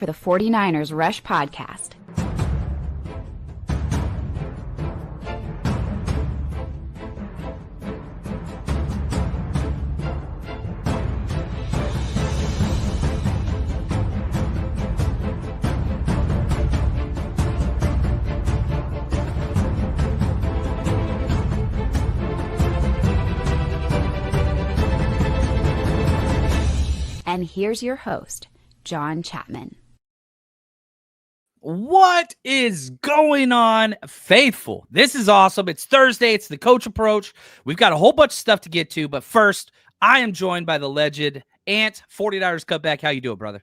for the 49ers Rush Podcast. And here's your host, John Chapman. What is going on, faithful? This is awesome. It's Thursday. It's the Coach Approach. We've got a whole bunch of stuff to get to, but first, I am joined by the legend, Ant, 49ers Cutback. How you doing, brother?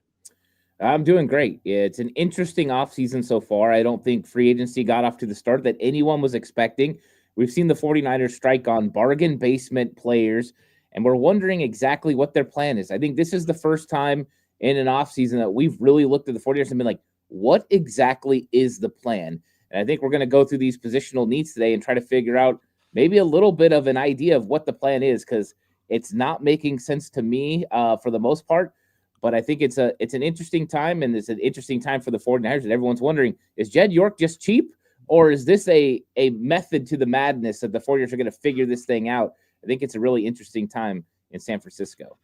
I'm doing great. It's an interesting offseason so far. I don't think free agency got off to the start that anyone was expecting. We've seen the 49ers strike on bargain basement players, and we're wondering exactly what their plan is. I think this is the first time in an offseason that we've really looked at the 49ers and been like, what exactly is the plan? And I think we're going to go through these positional needs today and try to figure out maybe a little bit of an idea of what the plan is, because it's not making sense to me for the most part. But I think it's an interesting time, and it's an interesting time for the 49ers, and everyone's wondering, is Jed York just cheap, or is this a method to the madness that the 49ers are going to figure this thing out? I think it's a really interesting time in San Francisco.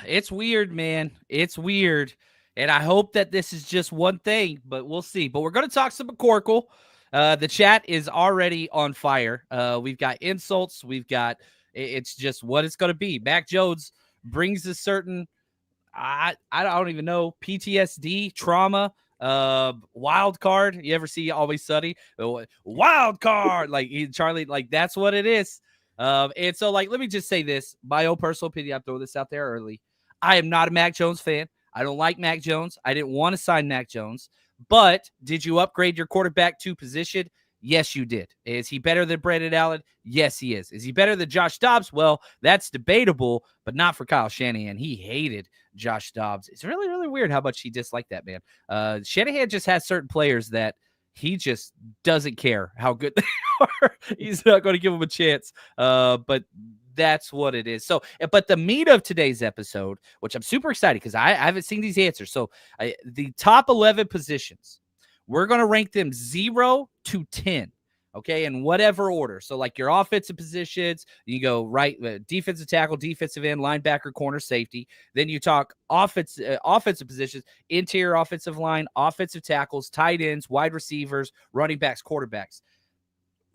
It's weird, man. It's weird. And I hope that this is just one thing, but we'll see. But we're going to talk some McCorkle. The chat is already on fire. We've got insults. It's just what it's going to be. Mac Jones brings a certain, I don't even know, PTSD, trauma, wild card. You ever see Always Sunny? Wild card. Charlie, that's what it is. And so, let me just say this. My own personal opinion, I'll throw this out there early. I am not a Mac Jones fan. I don't like Mac Jones. I didn't want to sign Mac Jones. But did you upgrade your quarterback to position? Yes, you did. Is he better than Brandon Allen? Yes, he is. Is he better than Josh Dobbs? Well, that's debatable, but not for Kyle Shanahan. He hated Josh Dobbs. It's really, really weird how much he disliked that man. Shanahan just has certain players that he just doesn't care how good they are. He's not going to give them a chance. But that's what it is. So, but the meat of today's episode, which I'm super excited because I haven't seen these answers. So the top 11 positions, we're going to rank them 0 to 10. Okay. In whatever order. So your offensive positions, you go right, defensive tackle, defensive end, linebacker, corner, safety. Then you talk offensive positions, interior offensive line, offensive tackles, tight ends, wide receivers, running backs, quarterbacks.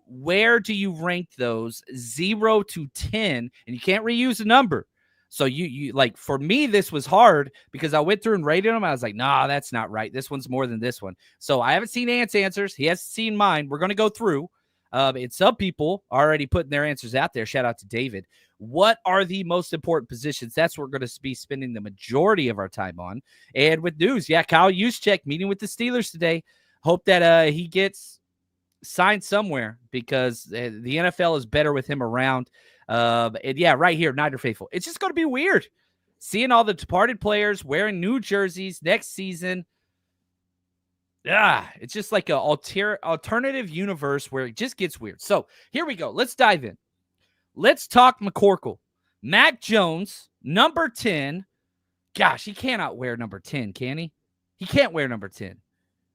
Where do you rank those 0 to 10? And you can't reuse a number. So you for me, this was hard because I went through and rated them. I was like, nah, that's not right. This one's more than this one. So I haven't seen Ant's answers. He hasn't seen mine. We're going to go through. And some people are already putting their answers out there. Shout out to David. What are the most important positions? That's what we're going to be spending the majority of our time on. And with news, Kyle Juszczyk meeting with the Steelers today. Hope that he gets signed somewhere because the NFL is better with him around. And right here, Niner Faithful. It's just going to be weird seeing all the departed players wearing new jerseys next season. It's just like an alternative universe where it just gets weird. So here we go. Let's dive in. Let's talk McCorkle. Mac Jones, number 10. Gosh, he cannot wear number 10, can he? He can't wear number 10.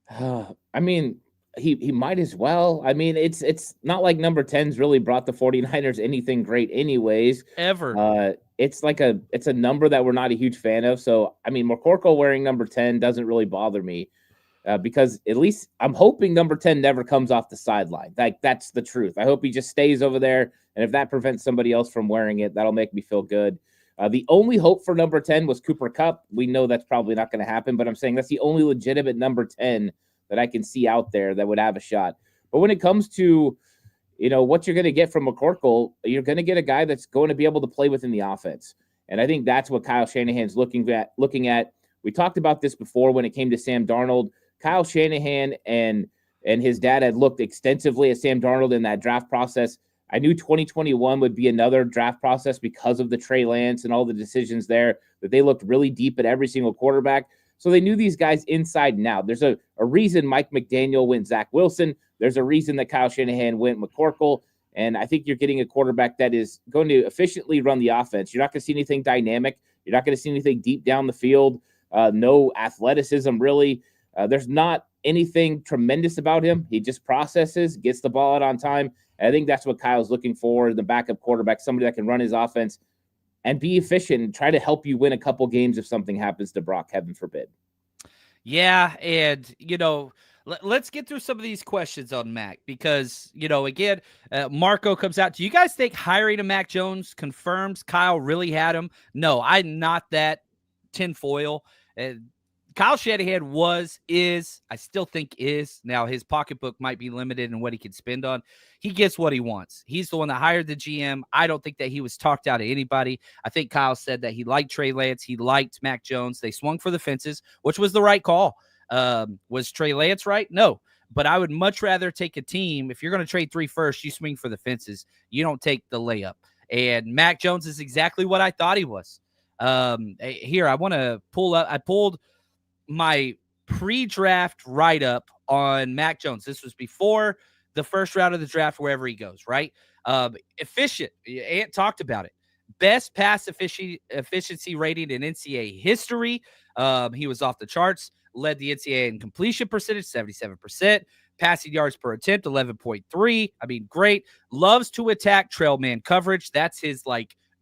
I mean, he might as well. I mean, it's not like number 10's really brought the 49ers anything great anyways. Ever. It's a number that we're not a huge fan of. So, I mean, McCorkle wearing number 10 doesn't really bother me because at least I'm hoping number 10 never comes off the sideline. That's the truth. I hope he just stays over there. And if that prevents somebody else from wearing it, that'll make me feel good. The only hope for number 10 was Cooper Kupp. We know that's probably not going to happen, but I'm saying that's the only legitimate number 10 that I can see out there that would have a shot. But when it comes to, what you're going to get from McCorkle, you're going to get a guy that's going to be able to play within the offense. And I think that's what Kyle Shanahan's looking at. We talked about this before when it came to Sam Darnold. Kyle Shanahan and his dad had looked extensively at Sam Darnold in that draft process. I knew 2021 would be another draft process because of the Trey Lance and all the decisions there, that they looked really deep at every single quarterback. So they knew these guys inside and out. There's a reason Mike McDaniel went Zach Wilson. There's a reason that Kyle Shanahan went McCorkle. And I think you're getting a quarterback that is going to efficiently run the offense. You're not going to see anything dynamic. You're not going to see anything deep down the field. no athleticism really. There's not anything tremendous about him. He just processes, gets the ball out on time. And I think that's what Kyle's looking for in the backup quarterback, somebody that can run his offense and be efficient and try to help you win a couple games if something happens to Brock, heaven forbid. Yeah, and, let's get through some of these questions on Mac because, again, Marco comes out. Do you guys think hiring a Mac Jones confirms Kyle really had him? No, I'm not that tinfoil. Kyle Shanahan I still think is. Now, his pocketbook might be limited in what he can spend on. He gets what he wants. He's the one that hired the GM. I don't think that he was talked out of anybody. I think Kyle said that he liked Trey Lance. He liked Mac Jones. They swung for the fences, which was the right call. Was Trey Lance right? No. But I would much rather take a team. If you're going to trade 3 firsts, you swing for the fences. You don't take the layup. And Mac Jones is exactly what I thought he was. Here, I want to pull up. I pulled my pre-draft write-up on Mac Jones. This was before the first round of the draft, wherever he goes, right? Efficient. Ant talked about it. Best pass efficiency rating in NCAA history. He was off the charts. Led the NCAA in completion percentage, 77%. Passing yards per attempt, 11.3. I mean, great. Loves to attack trail man coverage. That's his,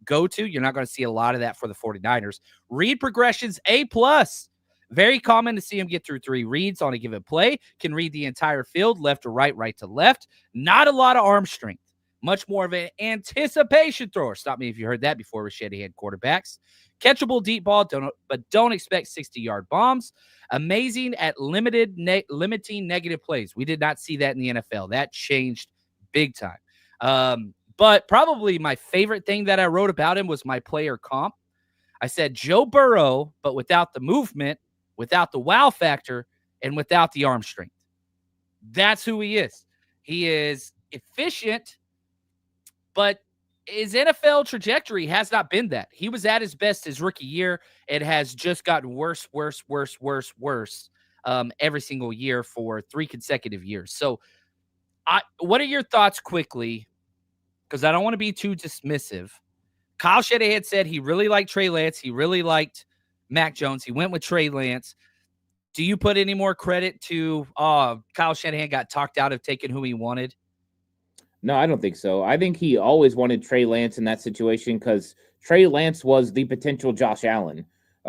go-to. You're not going to see a lot of that for the 49ers. Read progressions, A+. Very common to see him get through 3 reads on a given play. Can read the entire field, left to right, right to left. Not a lot of arm strength. Much more of an anticipation thrower. Stop me if you heard that before with Shanahan quarterbacks. Catchable deep ball, but don't expect 60-yard bombs. Amazing at limiting negative plays. We did not see that in the NFL. That changed big time. But probably my favorite thing that I wrote about him was my player comp. I said Joe Burrow, but without the movement, without the wow factor, and without the arm strength. That's who he is. He is efficient, but his NFL trajectory has not been that. He was at his best his rookie year. It has just gotten worse every single year for 3 consecutive years. So what are your thoughts quickly? Because I don't want to be too dismissive. Kyle Shanahan said he really liked Trey Lance. He really liked Mac Jones. He went with Trey Lance. Do you put any more credit to Kyle Shanahan got talked out of taking who he wanted? No, I don't think so. I think he always wanted Trey Lance in that situation because Trey Lance was the potential Josh Allen.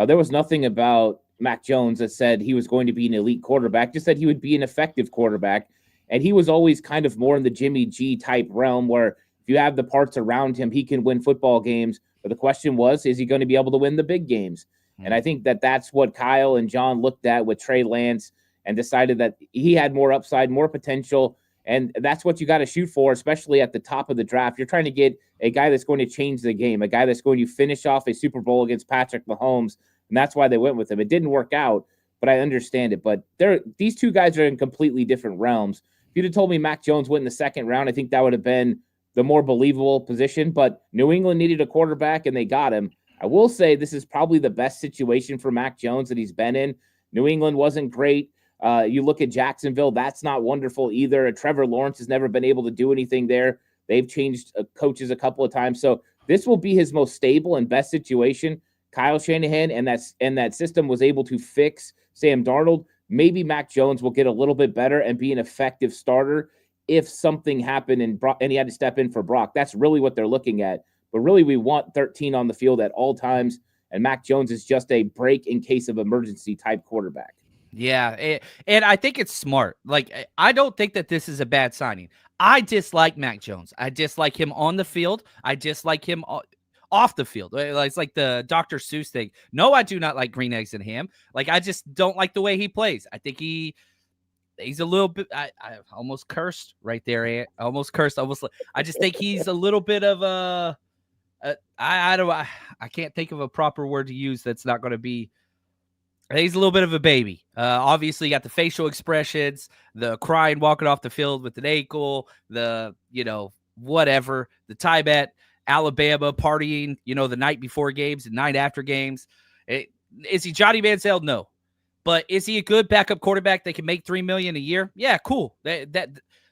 There was nothing about Mac Jones that said he was going to be an elite quarterback, just said he would be an effective quarterback. And he was always kind of more in the Jimmy G type realm where if you have the parts around him, he can win football games. But the question was, is he going to be able to win the big games? And I think that that's what Kyle and John looked at with Trey Lance and decided that he had more upside, more potential. And that's what you got to shoot for, especially at the top of the draft. You're trying to get a guy that's going to change the game, a guy that's going to finish off a Super Bowl against Patrick Mahomes. And that's why they went with him. It didn't work out, but I understand it. But these two guys are in completely different realms. If you'd have told me Mac Jones went in the second round, I think that would have been the more believable position. But New England needed a quarterback, and they got him. I will say this is probably the best situation for Mac Jones that he's been in. New England wasn't great. You look at Jacksonville, that's not wonderful either. Trevor Lawrence has never been able to do anything there. They've changed coaches a couple of times. So this will be his most stable and best situation. Kyle Shanahan and that system was able to fix Sam Darnold. Maybe Mac Jones will get a little bit better and be an effective starter if something happened and he had to step in for Brock. That's really what they're looking at. But really, we want 13 on the field at all times, and Mac Jones is just a break in case of emergency type quarterback. Yeah, and I think it's smart. I don't think that this is a bad signing. I dislike Mac Jones. I dislike him on the field. I dislike him off the field. It's like the Dr. Seuss thing. No, I do not like green eggs and ham. I just don't like the way he plays. I think he's a little bit. I almost cursed right there. Ant. I almost cursed. I just think he's a little bit of a. I can't think of a proper word to use that's not going to be. He's a little bit of a baby. Obviously, you got the facial expressions, the crying, walking off the field with an ankle, the whatever, the time at Alabama partying, the night before games and night after games. Is he Johnny Manziel? No, but is he a good backup quarterback that can make $3 million a year? Yeah, cool. That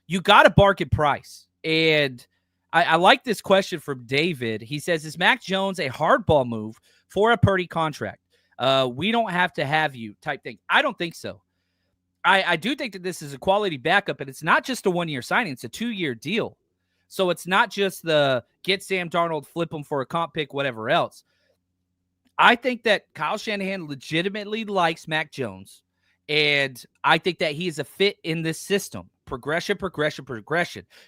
you got a bargain price, and I like this question from David. He says, is Mac Jones a hardball move for a Purdy contract? We don't have to have you type thing. I don't think so. I do think that this is a quality backup, and it's not just a 1-year signing. It's a 2-year deal. So it's not just the get Sam Darnold, flip him for a comp pick, whatever else. I think that Kyle Shanahan legitimately likes Mac Jones, and I think that he is a fit in this system. Progression.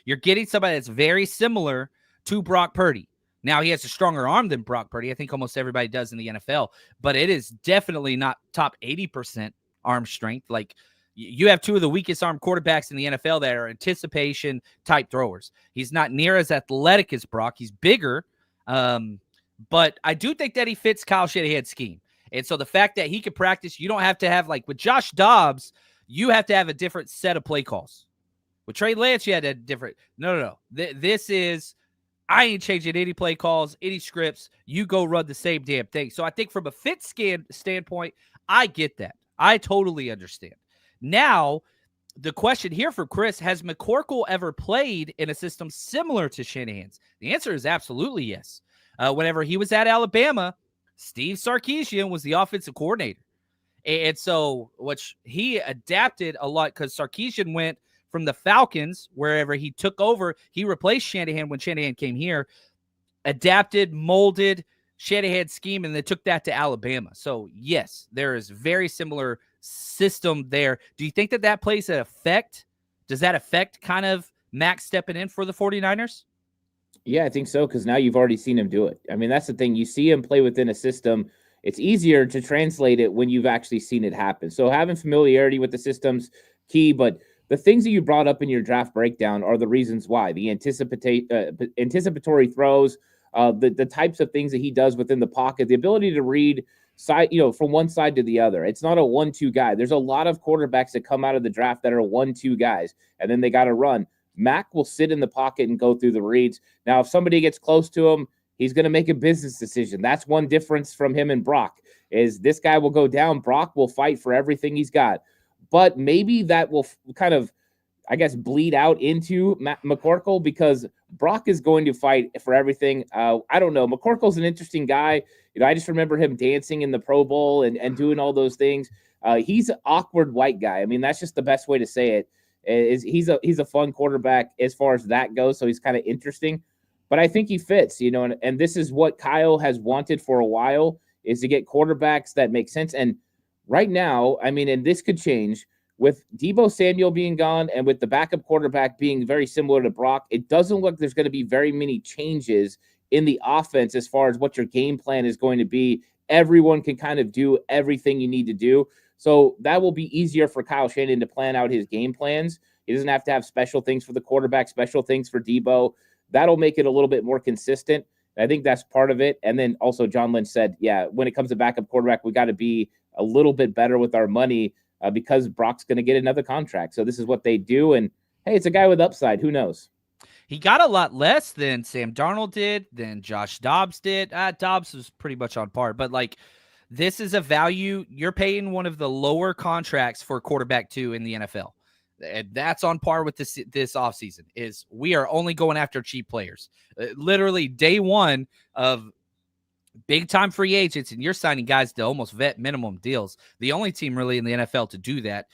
You're getting somebody that's very similar to Brock Purdy. Now, he has a stronger arm than Brock Purdy. I think almost everybody does in the NFL, but it is definitely not top 80% arm strength. Like, you have two of the weakest arm quarterbacks in the NFL that are anticipation type throwers. He's not near as athletic as Brock. He's bigger, but I do think that he fits Kyle Shanahan's scheme. And so the fact that he could practice, you don't have to have, like with Josh Dobbs, you have to have a different set of play calls. With Trey Lance, you had a different. No. This is, I ain't changing any play calls, any scripts. You go run the same damn thing. So I think from a fit standpoint, I get that. I totally understand. Now, the question here for Chris, has McCorkle ever played in a system similar to Shanahan's? The answer is absolutely yes. Whenever he was at Alabama, Steve Sarkisian was the offensive coordinator. And so, which he adapted a lot because Sarkisian went from the Falcons, wherever he took over. He replaced Shanahan when Shanahan came here, adapted, molded Shanahan's scheme, and they took that to Alabama. So, yes, there is very similar system there. Do you think that that plays an effect? Does that affect kind of Max stepping in for the 49ers? Yeah, I think so, because now you've already seen him do it. I mean, that's the thing. You see him play within a system. It's easier to translate it when you've actually seen it happen. So having familiarity with the system's key, but the things that you brought up in your draft breakdown are the reasons why. The anticipatory throws, the types of things that he does within the pocket, the ability to read side, from one side to the other. It's not a 1-2 guy. There's a lot of quarterbacks that come out of the draft that are 1-2 guys, and then they got to run. Mac will sit in the pocket and go through the reads. Now, if somebody gets close to him, he's going to make a business decision. That's one difference from him and Brock, is this guy will go down. Brock will fight for everything he's got. But maybe that will kind of, I guess, bleed out into McCorkle, because Brock is going to fight for everything. I don't know. McCorkle's an interesting guy. I just remember him dancing in the Pro Bowl and doing all those things. He's an awkward white guy. I mean, that's just the best way to say it. He's a fun quarterback as far as that goes. So he's kind of interesting, but I think he fits, and this is what Kyle has wanted for a while, is to get quarterbacks that make sense. And right now, I mean, and this could change with Deebo Samuel being gone and with the backup quarterback being very similar to Brock. It doesn't look like there's going to be very many changes in the offense as far as what your game plan is going to be. Everyone can kind of do everything you need to do. So that will be easier for Kyle Shanahan to plan out his game plans. He doesn't have to have special things for the quarterback, special things for Deebo. That'll make it a little bit more consistent. I think that's part of it. And then also John Lynch said, yeah, when it comes to backup quarterback, we got to be a little bit better with our money because Brock's going to get another contract. So this is what they do. And hey, it's a guy with upside. Who knows? He got a lot less than Sam Darnold did, than Josh Dobbs did. Dobbs was pretty much on par, but this is a value. You're paying one of the lower contracts for quarterback 2 in the NFL. And that's on par with this offseason, is we are only going after cheap players. Literally day one of big-time free agents, and you're signing guys to almost vet minimum deals. The only team really in the NFL to do that.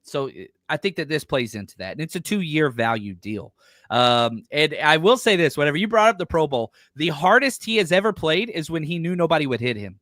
So I think that this plays into that. And it's a 2-year value deal. And I will say this, whenever you brought up the Pro Bowl, the hardest he has ever played is when he knew nobody would hit him.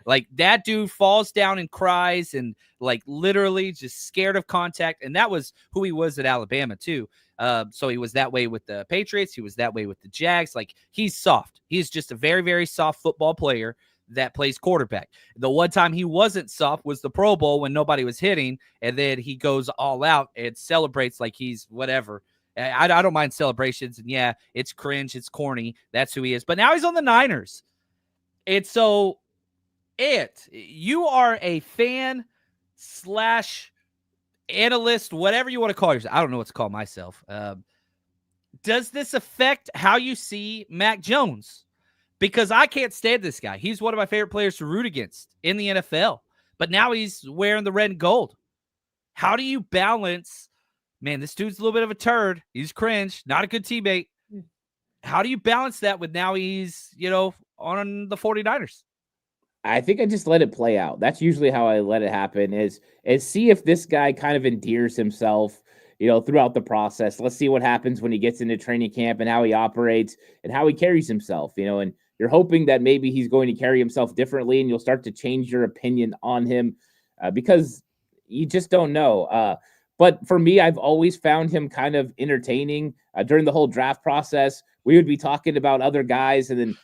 Like, that dude falls down and cries and literally just scared of contact. And that was who he was at Alabama too. So he was that way with the Patriots. He was that way with the Jags. He's soft. He's just a very, very soft football player that plays quarterback. The one time he wasn't soft was the Pro Bowl when nobody was hitting. And then he goes all out and celebrates like he's whatever. I don't mind celebrations. And yeah, it's cringe. It's corny. That's who he is. But now he's on the Niners. And so you are a fan / analyst, whatever you want to call yourself. I don't know what to call myself. Does this affect how you see Mac Jones? Because I can't stand this guy. He's one of my favorite players to root against in the NFL. But now he's wearing the red and gold. How do you balance, man, this dude's a little bit of a turd. He's cringe, not a good teammate. How do you balance that with now he's, on the 49ers? I think I just let it play out. That's usually how I let it happen is see if this guy kind of endears himself, throughout the process. Let's see what happens when he gets into training camp and how he operates and how he carries himself, and you're hoping that maybe he's going to carry himself differently and you'll start to change your opinion on him because you just don't know. But for me, I've always found him kind of entertaining during the whole draft process. We would be talking about other guys and then,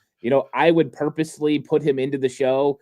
I would purposely put him into the show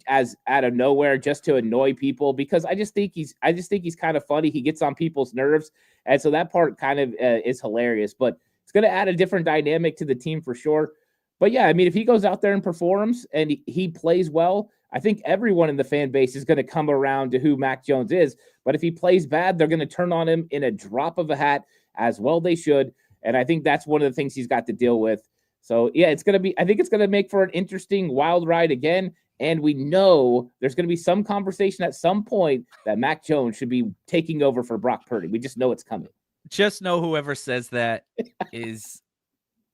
as out of nowhere just to annoy people because I just think he's kind of funny. He gets on people's nerves, and so that part kind of is hilarious. But it's going to add a different dynamic to the team for sure. But yeah, I mean, if he goes out there and performs and he plays well, I think everyone in the fan base is going to come around to who Mac Jones is. But if he plays bad, they're going to turn on him in a drop of a hat, as well they should. And I think that's one of the things he's got to deal with. So, yeah, I think it's going to make for an interesting wild ride again. And we know there's going to be some conversation at some point that Mac Jones should be taking over for Brock Purdy. We just know it's coming. Just know whoever says that is,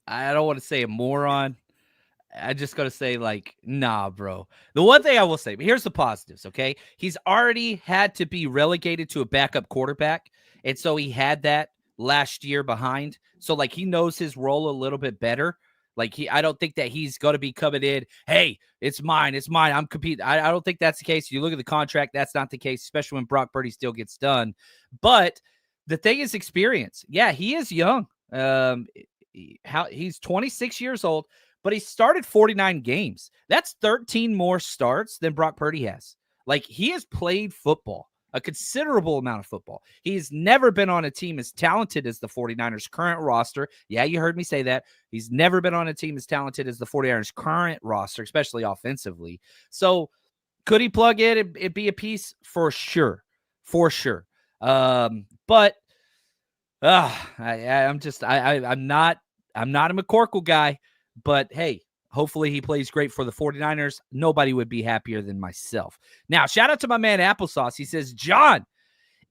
I don't want to say a moron. I just got to say, nah, bro. The one thing I will say, but here's the positives, okay? He's already had to be relegated to a backup quarterback. And so he had that last year behind. So, he knows his role a little bit better. I don't think that he's going to be coming in, hey, it's mine, I'm competing. I don't think that's the case. You look at the contract, that's not the case, especially when Brock Purdy still gets done. But the thing is experience. Yeah, he is young. He's 26 years old, but he started 49 games. That's 13 more starts than Brock Purdy has. He has played football. A considerable amount of football. He's never been on a team as talented as the 49ers current roster. Yeah, you heard me say that. He's never been on a team as talented as the 49ers current roster, especially offensively. So could he plug in and be a piece? For sure. For sure. But I'm not a McCorkle guy, but hey, hopefully he plays great for the 49ers. Nobody would be happier than myself. Now, shout out to my man Applesauce. He says, John,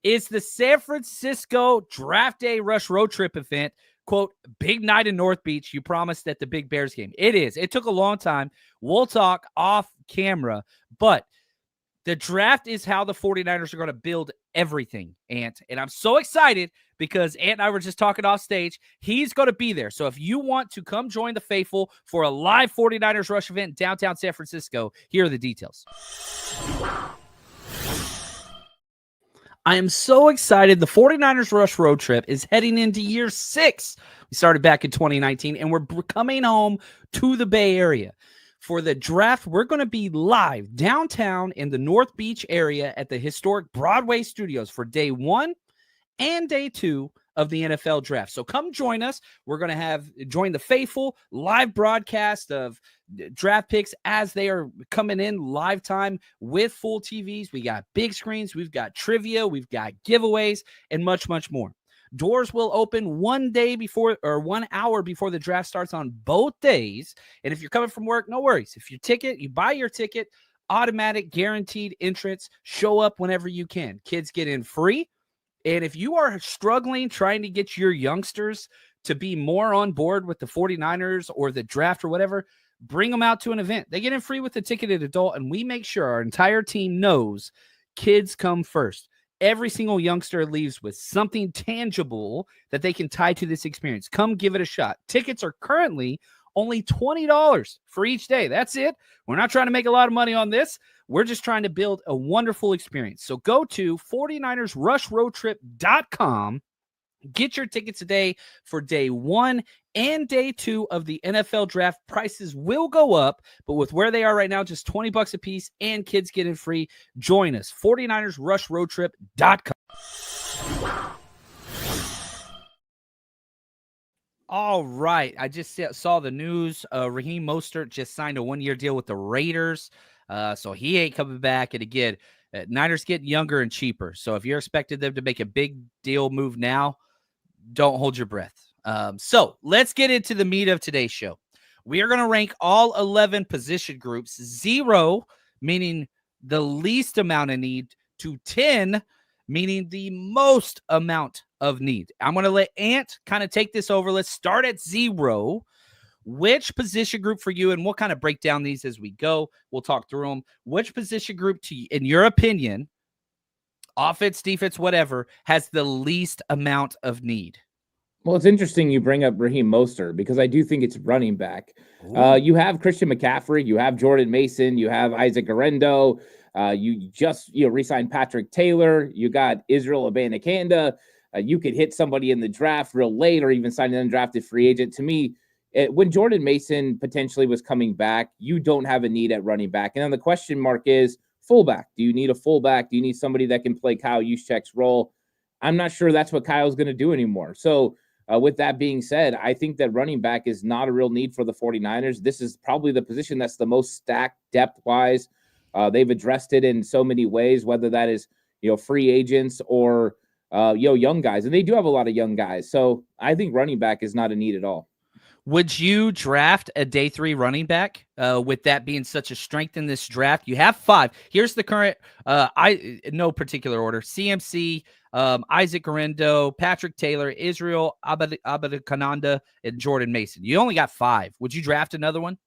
it's the San Francisco Draft Day Rush Road Trip event. Quote, big night in North Beach. You promised at the Big Bears game. It is. It took a long time. We'll talk off camera, but the draft is how the 49ers are going to build everything, Ant. And I'm so excited because Ant and I were just talking off stage. He's going to be there. So if you want to come join the faithful for a live 49ers Rush event in downtown San Francisco, here are the details. I am so excited. The 49ers Rush Road Trip is heading into year 6. We started back in 2019, and we're coming home to the Bay Area. For the draft, we're going to be live downtown in the North Beach area at the historic Broadway Studios for day 1 and day 2 of the NFL draft. So come join us. We're going to join the faithful live broadcast of draft picks as they are coming in live time with full TVs. We got big screens. We've got trivia. We've got giveaways and much, much more. Doors will open 1 hour before the draft starts on both days. And if you're coming from work, no worries. If you buy your ticket, automatic guaranteed entrance, show up whenever you can. Kids get in free. And if you are struggling trying to get your youngsters to be more on board with the 49ers or the draft or whatever, bring them out to an event. They get in free with the ticketed adult, and we make sure our entire team knows kids come first. Every single youngster leaves with something tangible that they can tie to this experience. Come give it a shot. Tickets are currently only $20 for each day. That's it. We're not trying to make a lot of money on this. We're just trying to build a wonderful experience. So go to 49ersrushroadtrip.com. Get your tickets today for day 1 and day 2 of the NFL draft. Prices will go up, but with where they are right now, just $20 a piece and kids getting free. Join us, 49ersrushroadtrip.com. All right. I just saw the news. Raheem Mostert just signed a 1-year deal with the Raiders. So he ain't coming back. And again, Niners get younger and cheaper. So if you're expecting them to make a big deal move now, don't hold your breath. So let's get into the meat of today's show. We are going to rank all 11 position groups, 0 meaning the least amount of need, to 10 meaning the most amount of need. I'm going to let Ant kind of take this over. Let's start at 0. which position group for you, and we'll kind of break down these as we go. We'll talk through them. Which position group, in your opinion, offense, defense, whatever, has the least amount of need? Well, it's interesting you bring up Raheem Mostert because I do think it's running back. You have Christian McCaffrey, you have Jordan Mason, you have Isaac Guerrero. You just re-signed Patrick Taylor. You got Israel Abanikanda. You could hit somebody in the draft real late, or even sign an undrafted free agent. To me, when Jordan Mason potentially was coming back, you don't have a need at running back. And then the question mark is fullback. Do you need a fullback? Do you need somebody that can play Kyle Juszczyk's role? I'm not sure that's what Kyle's going to do anymore. So with that being said, I think that running back is not a real need for the 49ers. This is probably the position that's the most stacked depth-wise. They've addressed it in so many ways, whether that is, free agents or, young guys. And they do have a lot of young guys. So I think running back is not a need at all. Would you draft a day 3 running back with that being such a strength in this draft? You have 5. Here's the current, no particular order: CMC, Isaac Guerrero, Patrick Taylor, Israel Abanikanda, and Jordan Mason. You only got 5. Would you draft another one?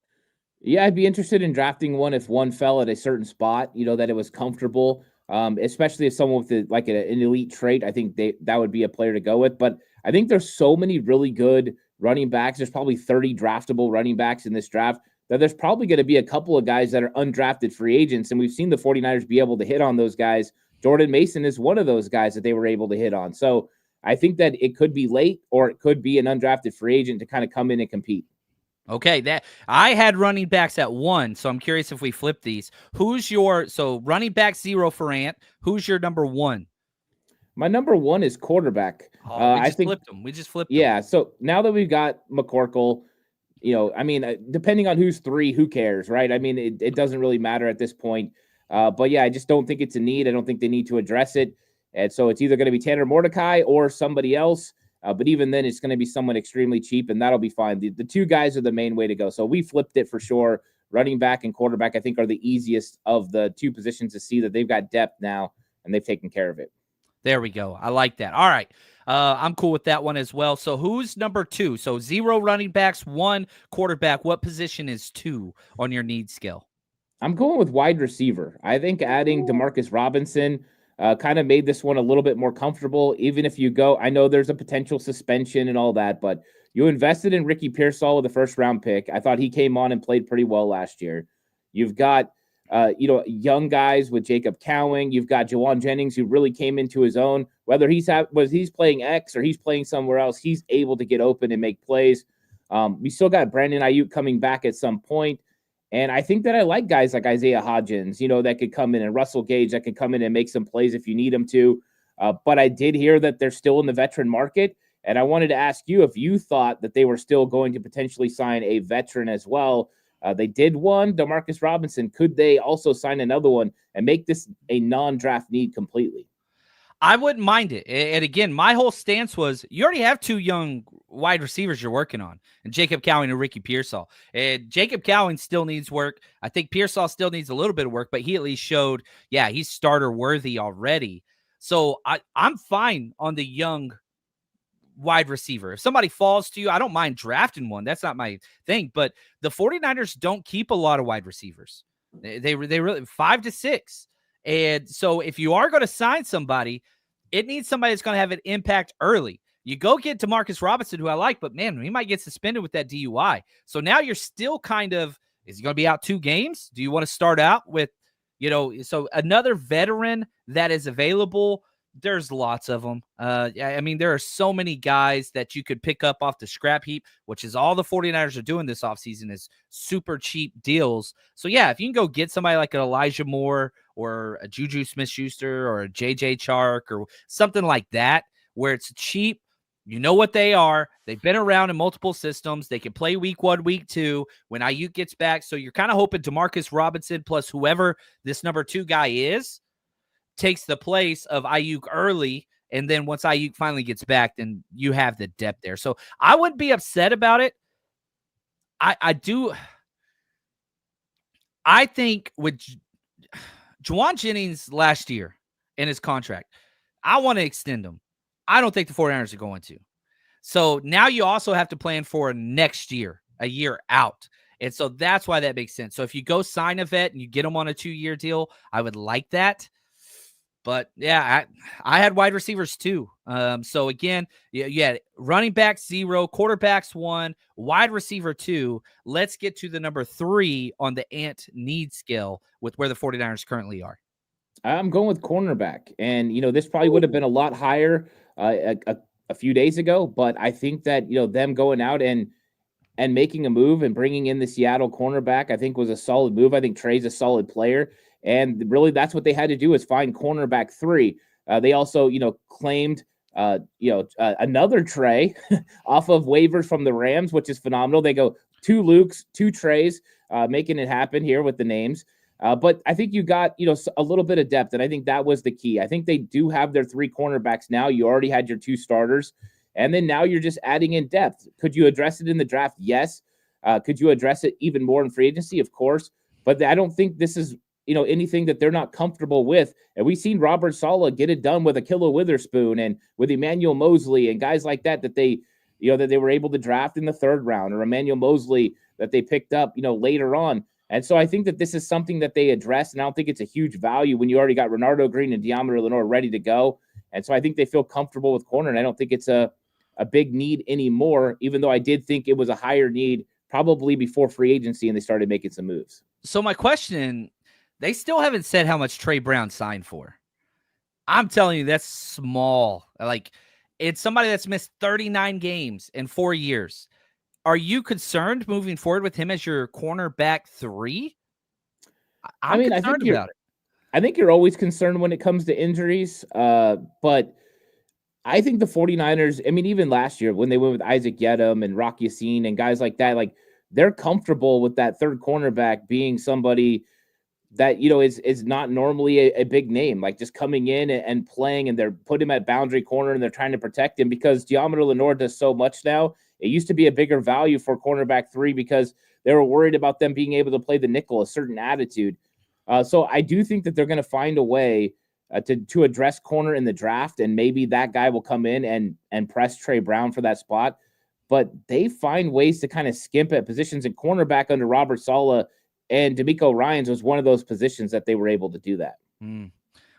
Yeah, I'd be interested in drafting one if one fell at a certain spot, that it was comfortable, especially if someone with an elite trait. I think that would be a player to go with. But I think there's so many really good running backs. There's probably 30 draftable running backs in this draft that there's probably going to be a couple of guys that are undrafted free agents. And we've seen the 49ers be able to hit on those guys. Jordan Mason is one of those guys that they were able to hit on. So I think that it could be late, or it could be an undrafted free agent to kind of come in and compete. Okay, that I had running backs at 1, so I'm curious if we flip these. So running back 0 for Ant. Who's your number 1? My number 1 is quarterback. We just flipped them. Yeah, so now that we've got McCorkle, depending on who's 3, who cares, right? It doesn't really matter at this point. But yeah, I just don't think it's a need. I don't think they need to address it. And so it's either going to be Tanner Mordecai or somebody else. But even then, it's going to be someone extremely cheap, and that'll be fine. The 2 guys are the main way to go. So we flipped it for sure. Running back and quarterback, I think, are the easiest of the 2 positions to see that they've got depth now, and they've taken care of it. There we go. I like that. All right. I'm cool with that one as well. So who's number 2? So 0 running backs, 1 quarterback. What position is 2 on your need scale? I'm going with wide receiver. I think adding Demarcus Robinson kind of made this one a little bit more comfortable. Even if you go, I know there's a potential suspension and all that, but you invested in Ricky Pearsall with the first-round pick. I thought he came on and played pretty well last year. You've got young guys with Jacob Cowing. You've got Jawan Jennings, who really came into his own. Whether he's playing X or he's playing somewhere else, he's able to get open and make plays. We still got Brandon Ayuk coming back at some point. And I think that I like guys like Isaiah Hodgins, that could come in, and Russell Gage that could come in and make some plays if you need them to. But I did hear that they're still in the veteran market. And I wanted to ask you if you thought that they were still going to potentially sign a veteran as well. They did one, Demarcus Robinson. Could they also sign another one and make this a non-draft need completely? I wouldn't mind it. And again, my whole stance was you already have 2 young wide receivers you're working on, and Jacob Cowing and Ricky Pearsall. And Jacob Cowing still needs work. I think Pearsall still needs a little bit of work, but he at least showed, he's starter worthy already. So I'm fine on the young wide receiver. If somebody falls to you, I don't mind drafting one. That's not my thing. But the 49ers don't keep a lot of wide receivers. They really 5 to 6. And so if you are going to sign somebody, it needs somebody that's going to have an impact early. You go get Demarcus Robinson, who I like, but man, he might get suspended with that DUI. So now you're still kind of, is he going to be out 2 games? Do you want to start out with, so another veteran that is available? There's lots of them. There are so many guys that you could pick up off the scrap heap, which is all the 49ers are doing this offseason, is super cheap deals. So yeah, if you can go get somebody like an Elijah Moore or a Juju Smith-Schuster or a JJ Chark or something like that, where it's cheap, you know what they are. They've been around in multiple systems. They can play week 1, week 2 when Ayuk gets back. So you're kind of hoping Demarcus Robinson plus whoever this number 2 guy is takes the place of Ayuk early, and then once Ayuk finally gets back, then you have the depth there. So I wouldn't be upset about it. I think with Jawan Jennings last year in his contract, I want to extend him. I don't think the 49ers are going to. So now you also have to plan for next year a year out. And so that's why that makes sense. So if you go sign a vet and you get him on a 2-year deal, I would like that. But yeah, I had wide receivers too. So again, yeah, running back 0, quarterbacks 1, wide receiver 2. Let's get to the number 3 on the Ant need scale with where the 49ers currently are. I'm going with cornerback. And, this probably would have been a lot higher a few days ago. But I think that, them going out and making a move and bringing in the Seattle cornerback, I think was a solid move. I think Trey's a solid player. And really that's what they had to do is find cornerback 3. They also, claimed, another Trey off of waivers from the Rams, which is phenomenal. They go 2 Lukes, 2 Treys, making it happen here with the names. But I think you got, a little bit of depth, and I think that was the key. I think they do have their 3 cornerbacks now. You already had your 2 starters, and then now you're just adding in depth. Could you address it in the draft? Yes. Could you address it even more in free agency? Of course. But I don't think this is, anything that they're not comfortable with. And we've seen Robert Saleh get it done with Ahkello Witherspoon and with Emmanuel Mosley and guys like that they were able to draft in the 3rd round, or Emmanuel Mosley that they picked up, later on. And so I think that this is something that they address, and I don't think it's a huge value when you already got Renardo Green and Deommodore Lenoir ready to go. And so I think they feel comfortable with corner, and I don't think it's a big need anymore, even though I did think it was a higher need probably before free agency and they started making some moves. So my question, they still haven't said how much Trey Brown signed for. I'm telling you, that's small. Like, it's somebody that's missed 39 games in 4 years. Are you concerned moving forward with him as your cornerback 3? I'm concerned about it. I think you're always concerned when it comes to injuries. But I think the 49ers, even last year when they went with Isaac Yedem and Rock Yassin and guys like that, like, they're comfortable with that 3rd cornerback being somebody that, is not normally a big name, like just coming in and playing, and they're putting him at boundary corner and they're trying to protect him because Deommodore Lenoir does so much now. It used to be a bigger value for cornerback 3 because they were worried about them being able to play the nickel, a certain attitude. So I do think that they're going to find a way to address corner in the draft, and maybe that guy will come in and press Trey Brown for that spot. But they find ways to kind of skimp at positions, and cornerback under Robert Saleh and DeMeco Ryans was one of those positions that they were able to do that.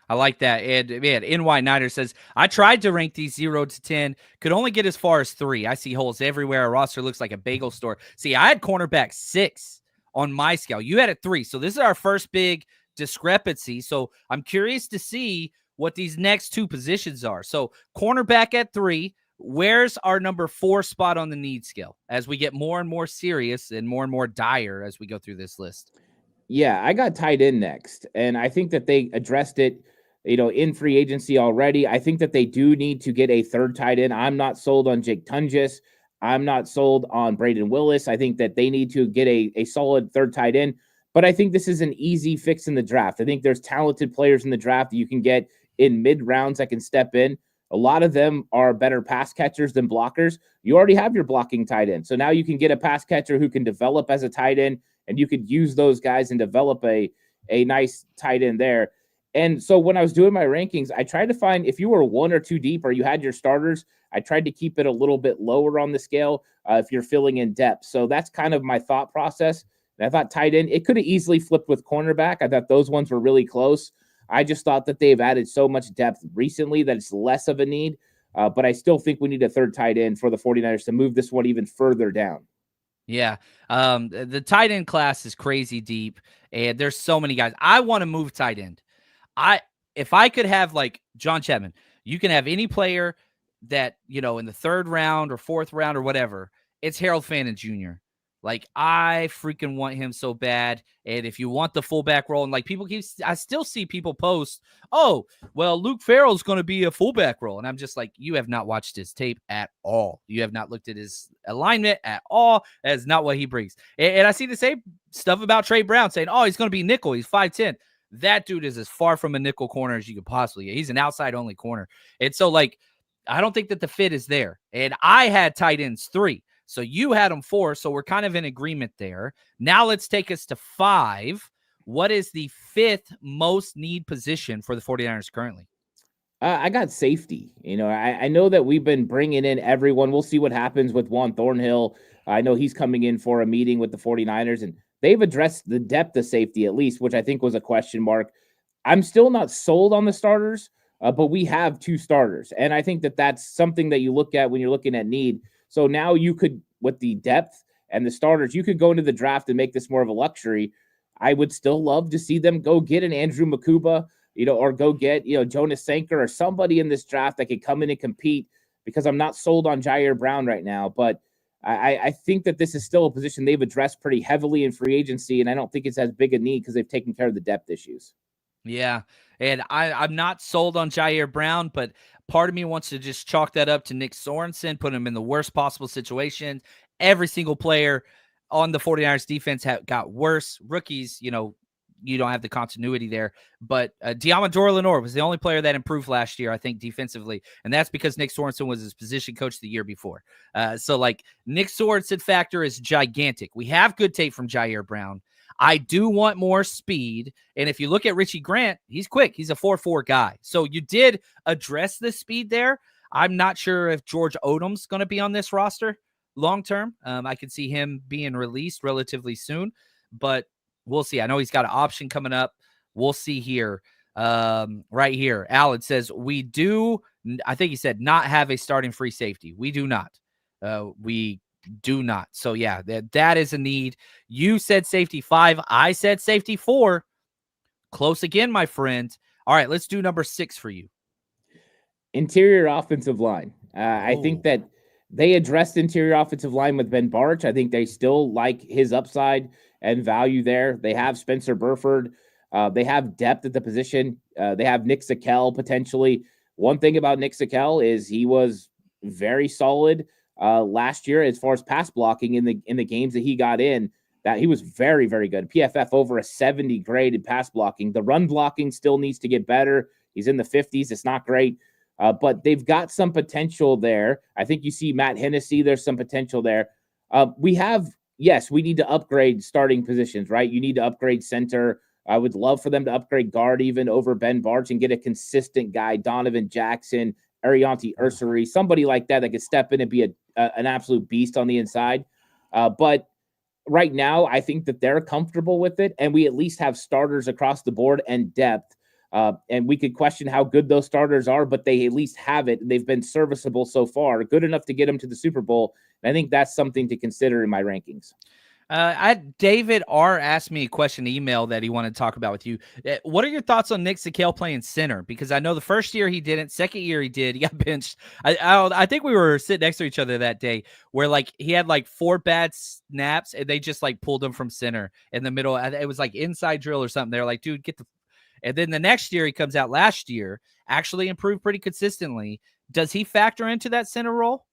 I like that. And man, NY Niner says, I tried to rank these 0 to 10, could only get as far as 3. I see holes everywhere. Our roster looks like a bagel store. See, I had cornerback 6 on my scale. You had it 3. So this is our first big discrepancy. So I'm curious to see what these next 2 positions are. So cornerback at 3. Where's our number 4 spot on the need scale as we get more and more serious and more dire as we go through this list? Yeah, I got tight end next, and I think that they addressed it, in free agency already. I think that they do need to get a 3rd tight end. I'm not sold on Jake Tunges. I'm not sold on Braden Willis. I think that they need to get a solid 3rd tight end, but I think this is an easy fix in the draft. I think there's talented players in the draft that you can get in mid rounds that can step in. A lot of them are better pass catchers than blockers. You already have your blocking tight end. So now you can get a pass catcher who can develop as a tight end, and you could use those guys and develop a nice tight end there. And so when I was doing my rankings, I tried to find, if you were 1 or 2 deep or you had your starters, I tried to keep it a little bit lower on the scale if you're filling in depth. So that's kind of my thought process. And I thought tight end, it could have easily flipped with cornerback. I thought those ones were really close. I just thought that they've added so much depth recently that it's less of a need. But I still think we need a 3rd tight end for the 49ers to move this one even further down. Yeah. The tight end class is crazy deep, and there's so many guys. I want to move tight end. If I could have like John Chapman, you can have any player that, in the 3rd round or 4th round or whatever, it's Harold Fannin Jr. Like, I freaking want him so bad. And if you want the fullback role, and like I still see people post, oh, well, Luke Farrell's going to be a fullback role. And I'm just like, you have not watched his tape at all. You have not looked at his alignment at all. That is not what he brings. And I see the same stuff about Trey Brown saying, oh, he's going to be nickel. He's 5'10". That dude is as far from a nickel corner as you could possibly get. He's an outside only corner. And so, like, I don't think that the fit is there. And I had tight ends 3. So you had them 4, so we're kind of in agreement there. Now let's take us to 5. What is the 5th most need position for the 49ers currently? I got safety. I know that we've been bringing in everyone. We'll see what happens with Juan Thornhill. I know he's coming in for a meeting with the 49ers, and they've addressed the depth of safety at least, which I think was a question mark. I'm still not sold on the starters, but we have 2 starters. And I think that that's something that you look at when you're looking at need. So now you could, with the depth and the starters, you could go into the draft and make this more of a luxury. I would still love to see them go get an Andrew Makuba, or go get, Jonas Sanker or somebody in this draft that could come in and compete, because I'm not sold on Jair Brown right now. But I think that this is still a position they've addressed pretty heavily in free agency, and I don't think it's as big a need because they've taken care of the depth issues. Yeah, and I'm not sold on Jair Brown, but part of me wants to just chalk that up to Nick Sorensen, put him in the worst possible situation. Every single player on the 49ers defense got worse. Rookies, you don't have the continuity there. But Diamador Lenore was the only player that improved last year, I think, defensively. And that's because Nick Sorensen was his position coach the year before. So Nick Sorensen factor is gigantic. We have good tape from Jair Brown. I do want more speed. And if you look at Richie Grant, he's quick. He's a 4.4 guy. So you did address the speed there. I'm not sure if George Odom's going to be on this roster long term. I could see him being released relatively soon, but we'll see. I know he's got an option coming up. We'll see here. Right here, Alan says, we do, I think he said, not have a starting free safety. We do not. We do not. So yeah, that is a need. You said safety 5. I said safety 4. Close again, my friend. All right, let's do number 6 for you. Interior offensive line. I think that they addressed interior offensive line with Ben Barch. I think they still like his upside and value there. They have Spencer Burford. They have depth at the position. They have Nick Zakelj potentially. One thing about Nick Zakelj is he was very solid last year as far as pass blocking in the games that he got in. That he was very, very good. PFF over a 70 grade in pass blocking. The run blocking still needs to get better. He's in the 50s. It's not great. But they've got some potential there. I think you see Matt Hennessy. There's some potential there. We need to upgrade starting positions, right? You need to upgrade center. I would love for them to upgrade guard even over Ben Barch and get a consistent guy, Donovan Jackson, Arianti Ursary, somebody like that could step in and be an absolute beast on the inside. But right now, I think that they're comfortable with it, and we at least have starters across the board and depth. And we could question how good those starters are, but they at least have it. They've been serviceable so far, good enough to get them to the Super Bowl. And I think that's something to consider in my rankings. David R. asked me a question email that he wanted to talk about with you. What are your thoughts on Nick Zakelj playing center? Because I know the first year he didn't, second year he did. He got benched. I think we were sitting next to each other that day where he had 4 bad snaps and they just pulled him from center in the middle. It was inside drill or something. They're like, dude, get the. And then the next year he comes out last year, actually improved pretty consistently. Does he factor into that center role?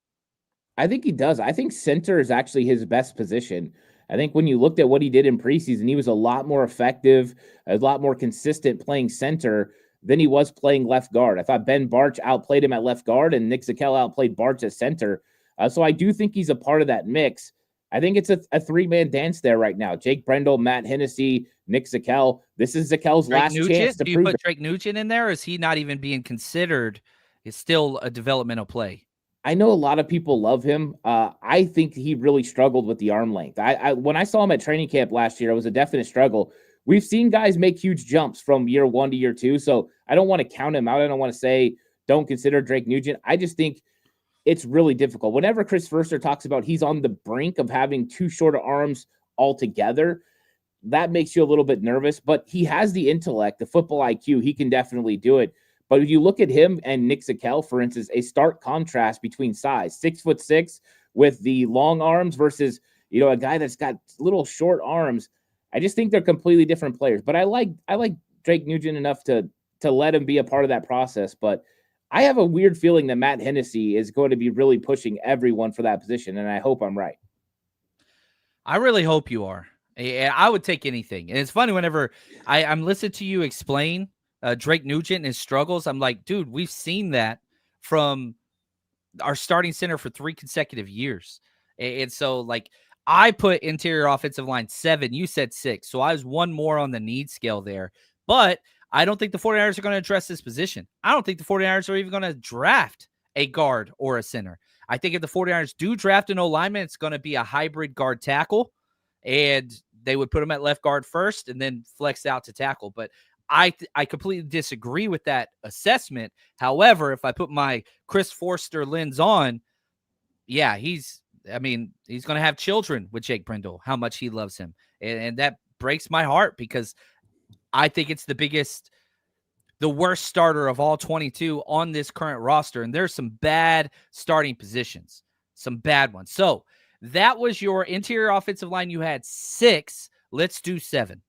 I think he does. I think center is actually his best position. I think when you looked at what he did in preseason, he was a lot more effective, a lot more consistent playing center than he was playing left guard. I thought Ben Barch outplayed him at left guard and Nick Zakelj outplayed Barch at center. So I do think he's a part of that mix. I think it's a 3-man dance there right now. Jake Brendel, Matt Hennessy, Nick Zakelj. This is Zakel's last chance to prove it. Do you put Drake Nugent in there, or is he not even being considered? It's still a developmental play. I know a lot of people love him. I think he really struggled with the arm length. When I saw him at training camp last year, it was a definite struggle. We've seen guys make huge jumps from year 1 to year 2, so I don't want to count him out. I don't want to say don't consider Drake Nugent. I just think it's really difficult. Whenever Chris Verster talks about he's on the brink of having too short of arms altogether, that makes you a little bit nervous. But he has the intellect, the football IQ. He can definitely do it. But if you look at him and Nick Zakelj, for instance, a stark contrast between size, 6'6" with the long arms versus, a guy that's got little short arms. I just think they're completely different players. But I like Drake Nugent enough to let him be a part of that process. But I have a weird feeling that Matt Hennessy is going to be really pushing everyone for that position, and I hope I'm right. I really hope you are. I would take anything. And it's funny whenever I'm listening to you explain Drake Nugent and his struggles, I'm like, dude, we've seen that from our starting center for 3 consecutive years. And so, I put interior offensive line 7. You said 6. So I was 1 more on the need scale there. But I don't think the 49ers are going to address this position. I don't think the 49ers are even going to draft a guard or a center. I think if the 49ers do draft an O-lineman, it's going to be a hybrid guard tackle, and they would put him at left guard first and then flex out to tackle. But I completely disagree with that assessment. However, if I put my Chris Forster lens on, yeah, he's going to have children with Jake Brendel, how much he loves him. And that breaks my heart because I think it's the worst starter of all 22 on this current roster. And there's some bad starting positions, some bad ones. So that was your interior offensive line. You had 6. Let's do 7.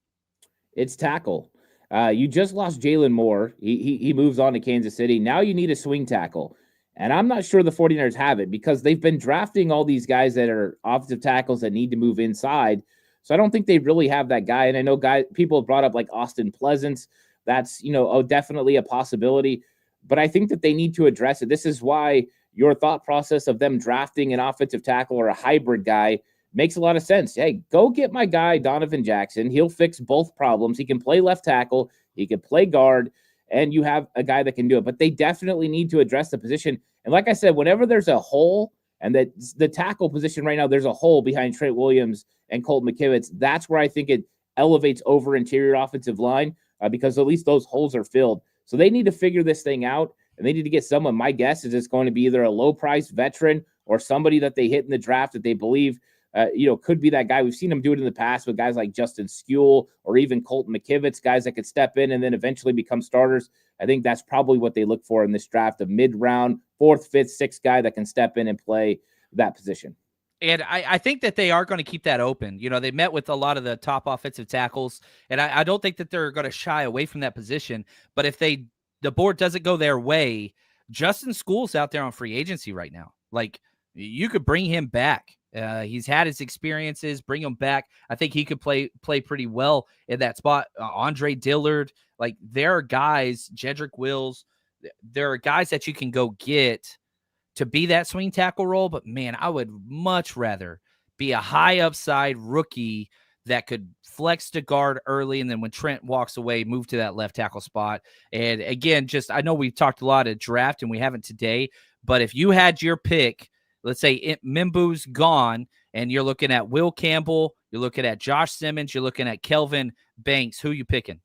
It's tackle. You just lost Jalen Moore. He moves on to Kansas City. Now you need a swing tackle. And I'm not sure the 49ers have it because they've been drafting all these guys that are offensive tackles that need to move inside. So I don't think they really have that guy. And I know people have brought up like Austin Pleasance. That's, definitely a possibility. But I think that they need to address it. This is why your thought process of them drafting an offensive tackle or a hybrid guy makes a lot of sense. Hey, go get my guy, Donovan Jackson. He'll fix both problems. He can play left tackle. He can play guard. And you have a guy that can do it. But they definitely need to address the position. And like I said, whenever there's a hole, and that the tackle position right now, there's a hole behind Trent Williams and Colt McKivitz. That's where I think it elevates over interior offensive line because at least those holes are filled. So they need to figure this thing out, and they need to get someone. My guess is it's going to be either a low-priced veteran or somebody that they hit in the draft that they believe could be that guy. We've seen him do it in the past with guys like Justin Skule or even Colt McKivitz, guys that could step in and then eventually become starters. I think that's probably what they look for in this draft, a mid-round, 4th, 5th, 6th guy that can step in and play that position. And I think that they are going to keep that open. They met with a lot of the top offensive tackles, and I don't think that they're going to shy away from that position. But if the board doesn't go their way, Justin Skule's out there on free agency right now. Like, you could bring him back. He's had his experiences, bring him back. I think he could play pretty well in that spot. Andre Dillard, like there are guys, Jedrick Wills, there are guys that you can go get to be that swing tackle role. But man, I would much rather be a high upside rookie that could flex to guard early. And then when Trent walks away, move to that left tackle spot. And again, I know we've talked a lot of draft and we haven't today, but if you had your pick, let's say Mimbu's gone and you're looking at Will Campbell, you're looking at Josh Simmons, you're looking at Kelvin Banks, who you picking?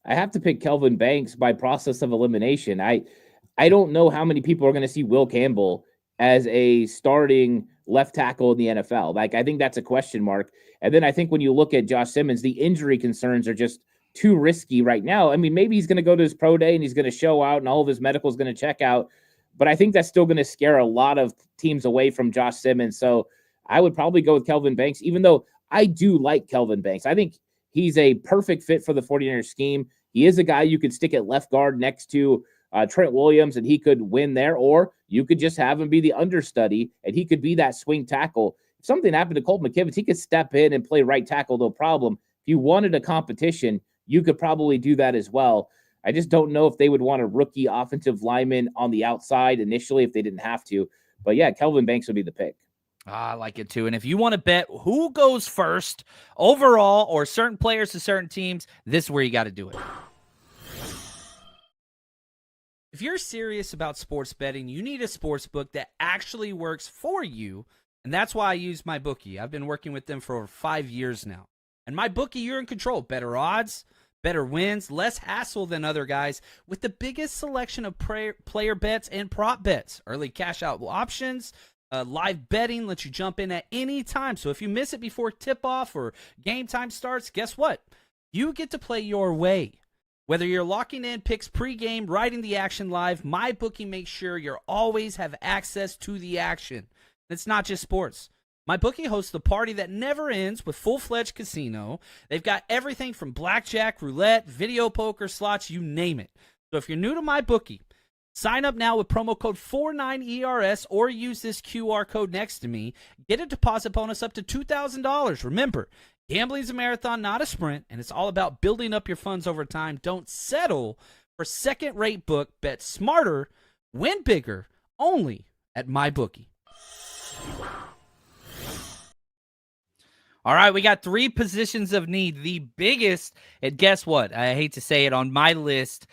I have to pick Kelvin Banks by process of elimination. I don't know how many people are going to see Will Campbell as a starting left tackle in the NFL. Like, I think that's a question mark. And then I think when you look at Josh Simmons, the injury concerns are just too risky right now. I mean, maybe he's going to go to his pro day and he's going to show out and all of his medical is going to check out. But I think that's still going to scare a lot of teams away from Josh Simmons. So I would probably go with Kelvin Banks, even though I do like Kelvin Banks. I think he's a perfect fit for the 49ers scheme. He is a guy you could stick at left guard next to Trent Williams, and he could win there. Or you could just have him be the understudy, and he could be that swing tackle. If something happened to Colt McKivitz, he could step in and play right tackle, no problem. If you wanted a competition, you could probably do that as well. I just don't know if they would want a rookie offensive lineman on the outside initially if they didn't have to. But yeah, Kelvin Banks would be the pick. I like it too. And if you want to bet who goes first overall or certain players to certain teams, this is where you got to do it. If you're serious about sports betting, you need a sports book that actually works for you. And that's why I use MyBookie. I've been working with them for over 5 years now. And MyBookie, you're in control. Better odds, better wins, less hassle than other guys with the biggest selection of player bets and prop bets. Early cash out options, live betting lets you jump in at any time. So if you miss it before tip-off or game time starts, guess what? You get to play your way. Whether you're locking in picks pregame, riding the action live, MyBookie makes sure you always have access to the action. It's not just sports. MyBookie hosts the party that never ends with full-fledged casino. They've got everything from blackjack, roulette, video poker, slots, you name it. So if you're new to MyBookie, sign up now with promo code 49ERS or use this QR code next to me. Get a deposit bonus up to $2,000. Remember, gambling's a marathon, not a sprint, and it's all about building up your funds over time. Don't settle for second-rate book. Bet smarter, win bigger, only at MyBookie. All right, we got 3 positions of need. The biggest, and guess what? I hate to say it on my list.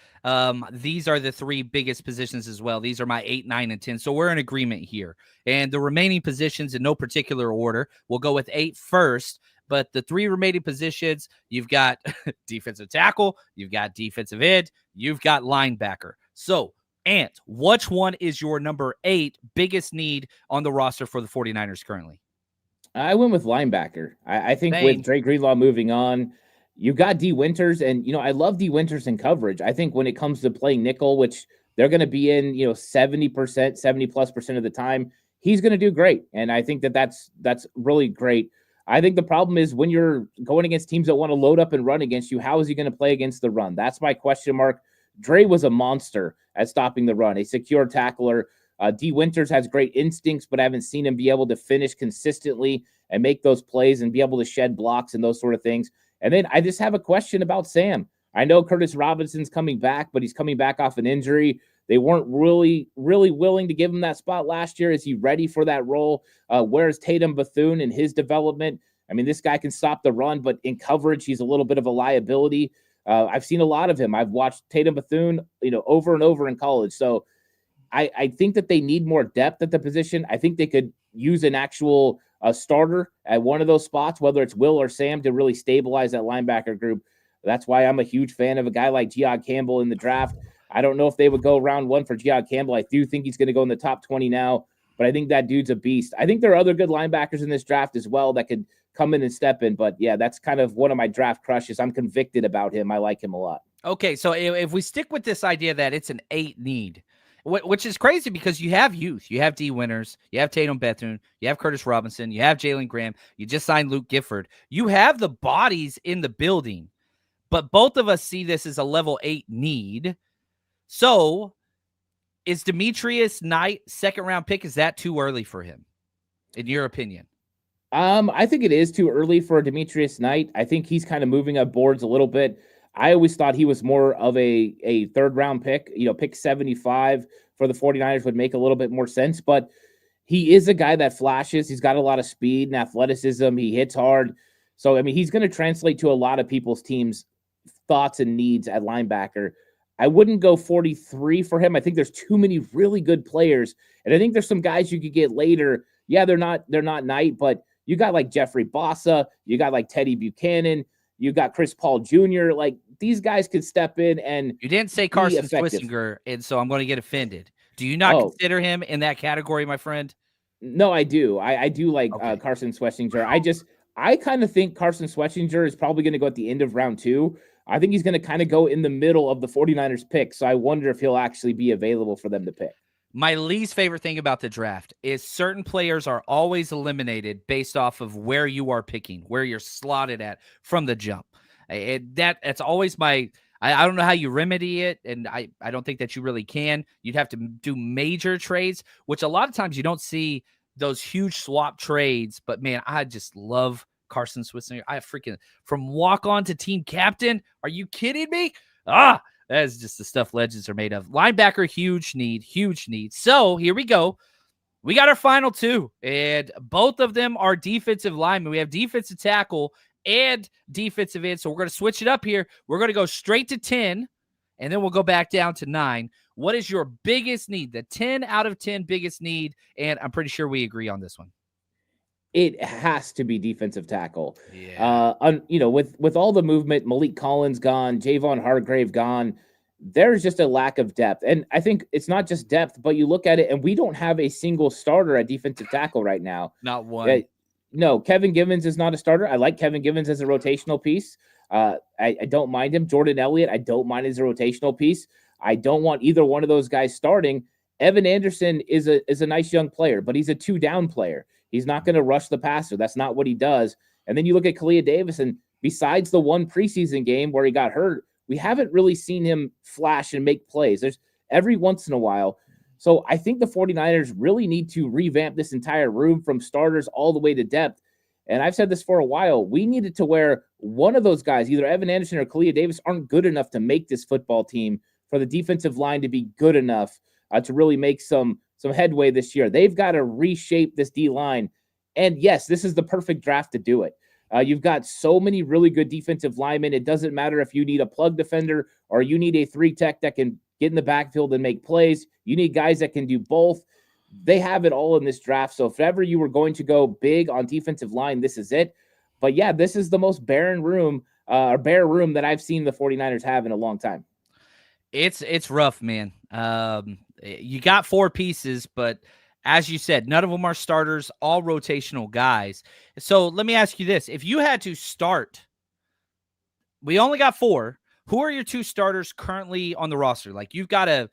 These are the 3 biggest positions as well. These are my 8, 9, and 10. So we're in agreement here. And the remaining positions in no particular order. We'll go with 8 first. But the 3 remaining positions, you've got defensive tackle, you've got defensive end, you've got linebacker. So, Ant, which one is your number 8 biggest need on the roster for the 49ers currently? I went with linebacker. I think Same. with Drake Greenlaw moving on, you got D Winters, and I love D Winters in coverage. I think when it comes to playing nickel, which they're going to be in 70%, 70+% of the time, he's going to do great. And I think that's really great. I think the problem is when you're going against teams that want to load up and run against you, how is he going to play against the run? That's my question mark. Dre was a monster at stopping the run, a secure tackler. D Winters has great instincts, but I haven't seen him be able to finish consistently and make those plays and be able to shed blocks and those sort of things. And then I just have a question about Sam. I know Curtis Robinson's coming back, but he's coming back off an injury. They weren't really willing to give him that spot last year. Is he ready for that role? Where's Tatum Bethune in his development? I mean, this guy can stop the run, but in coverage, he's a little bit of a liability. I've seen a lot of him. I've watched Tatum Bethune, over and over in college. So I think that they need more depth at the position. I think they could use an actual starter at one of those spots, whether it's Will or Sam, to really stabilize that linebacker group. That's why I'm a huge fan of a guy like Geod Campbell in the draft. I don't know if they would go round 1 for Geod Campbell. I do think he's going to go in the top 20 now, but I think that dude's a beast. I think there are other good linebackers in this draft as well that could come in and step in. But yeah, that's kind of one of my draft crushes. I'm convicted about him. I like him a lot. Okay, so if we stick with this idea that it's an 8 need, which is crazy because you have youth. You have D Winters, you have Tatum Bethune, you have Curtis Robinson, you have Jalen Graham, you just signed Luke Gifford. You have the bodies in the building, but both of us see this as a level 8 need. So is Demetrius Knight, 2nd round pick, is that too early for him, in your opinion? I think it is too early for Demetrius Knight. I think he's kind of moving up boards a little bit. I always thought he was more of a 3rd round pick. Pick 75 for the 49ers would make a little bit more sense, but he is a guy that flashes. He's got a lot of speed and athleticism. He hits hard. So, I mean, he's going to translate to a lot of people's teams' thoughts and needs at linebacker. I wouldn't go 43 for him. I think there's too many really good players. And I think there's some guys you could get later. Yeah, they're not Knight, but you got like Jeffrey Bossa. You got like Teddy Buchanan. You got Chris Paul Jr. Like, these guys could step in and you didn't say Carson Swissinger, and so I'm going to get offended. Do you not consider him in that category, my friend? No, I do. I do like Carson Swissinger. I kind of think Carson Swissinger is probably going to go at the end of round 2. I think he's going to kind of go in the middle of the 49ers pick. So I wonder if he'll actually be available for them to pick. My least favorite thing about the draft is certain players are always eliminated based off of where you are picking, where you're slotted at from the jump. That's always my – I don't know how you remedy it, and I don't think that you really can. You'd have to do major trades, which a lot of times you don't see those huge swap trades. But, man, I just love Carson Swissinger. I freaking – from walk-on to team captain, are you kidding me? That is just the stuff legends are made of. Linebacker, huge need. So here we go. We got our final 2, and both of them are defensive linemen. We have defensive tackle and defensive end. So we're going to switch it up here. We're going to go straight to 10, and then we'll go back down to 9. What is your biggest need? The 10 out of 10 biggest need, and I'm pretty sure we agree on this one. It has to be defensive tackle. Yeah. With all the movement, Malik Collins gone, Javon Hargrave gone, there's just a lack of depth. And I think it's not just depth, but you look at it and we don't have a single starter at defensive tackle right now. Not one. No, Kevin Givens is not a starter. I like Kevin Givens as a rotational piece. I don't mind him. Jordan Elliott, I don't mind as a rotational piece. I don't want either one of those guys starting. Evan Anderson is a nice young player, but he's a 2-down player. He's not going to rush the passer. That's not what he does. And then you look at Kalia Davis, and besides the one preseason game where he got hurt, we haven't really seen him flash and make plays. There's every once in a while. So I think the 49ers really need to revamp this entire room from starters all the way to depth. And I've said this for a while. We needed to where one of those guys, either Evan Anderson or Kalia Davis, aren't good enough to make this football team for the defensive line to be good enough to really make some headway this year. They've got to reshape this D-line. And yes, this is the perfect draft to do it. You've got so many really good defensive linemen. It doesn't matter if you need a plug defender or you need a 3-tech that can get in the backfield and make plays. You need guys that can do both. They have it all in this draft. So if ever you were going to go big on defensive line, this is it. But yeah, this is the most bare room that I've seen the 49ers have in a long time. It's rough, man. You got 4 pieces, but as you said, none of them are starters, all rotational guys. So let me ask you this. If you had to start, we only got 4. Who are your 2 starters currently on the roster? Like, you've got to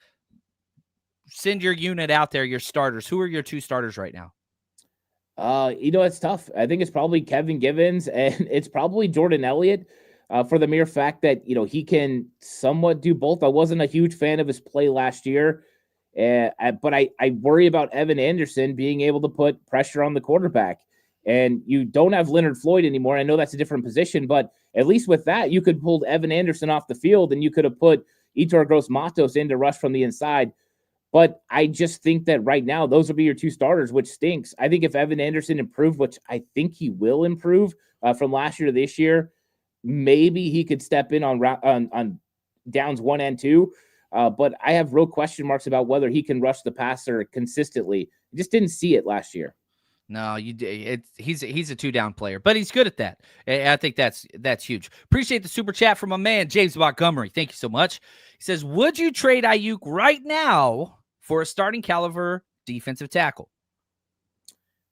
send your unit out there, your starters. Who are your 2 starters right now? It's tough. I think it's probably Kevin Givens and it's probably Jordan Elliott for the mere fact that, he can somewhat do both. I wasn't a huge fan of his play last year, but I worry about Evan Anderson being able to put pressure on the quarterback. And you don't have Leonard Floyd anymore. I know that's a different position, but at least with that, you could pull Evan Anderson off the field and you could have put Yetur Gross-Matos in to rush from the inside. But I just think that right now, those will be your 2 starters, which stinks. I think if Evan Anderson improved, which I think he will improve from last year to this year, maybe he could step in on downs 1 and 2. But I have real question marks about whether he can rush the passer consistently. I just didn't see it last year. No, he's a 2-down player, but he's good at that. I think that's huge. Appreciate the super chat from my man, James Montgomery. Thank you so much. He says, would you trade Ayuk right now for a starting caliber defensive tackle?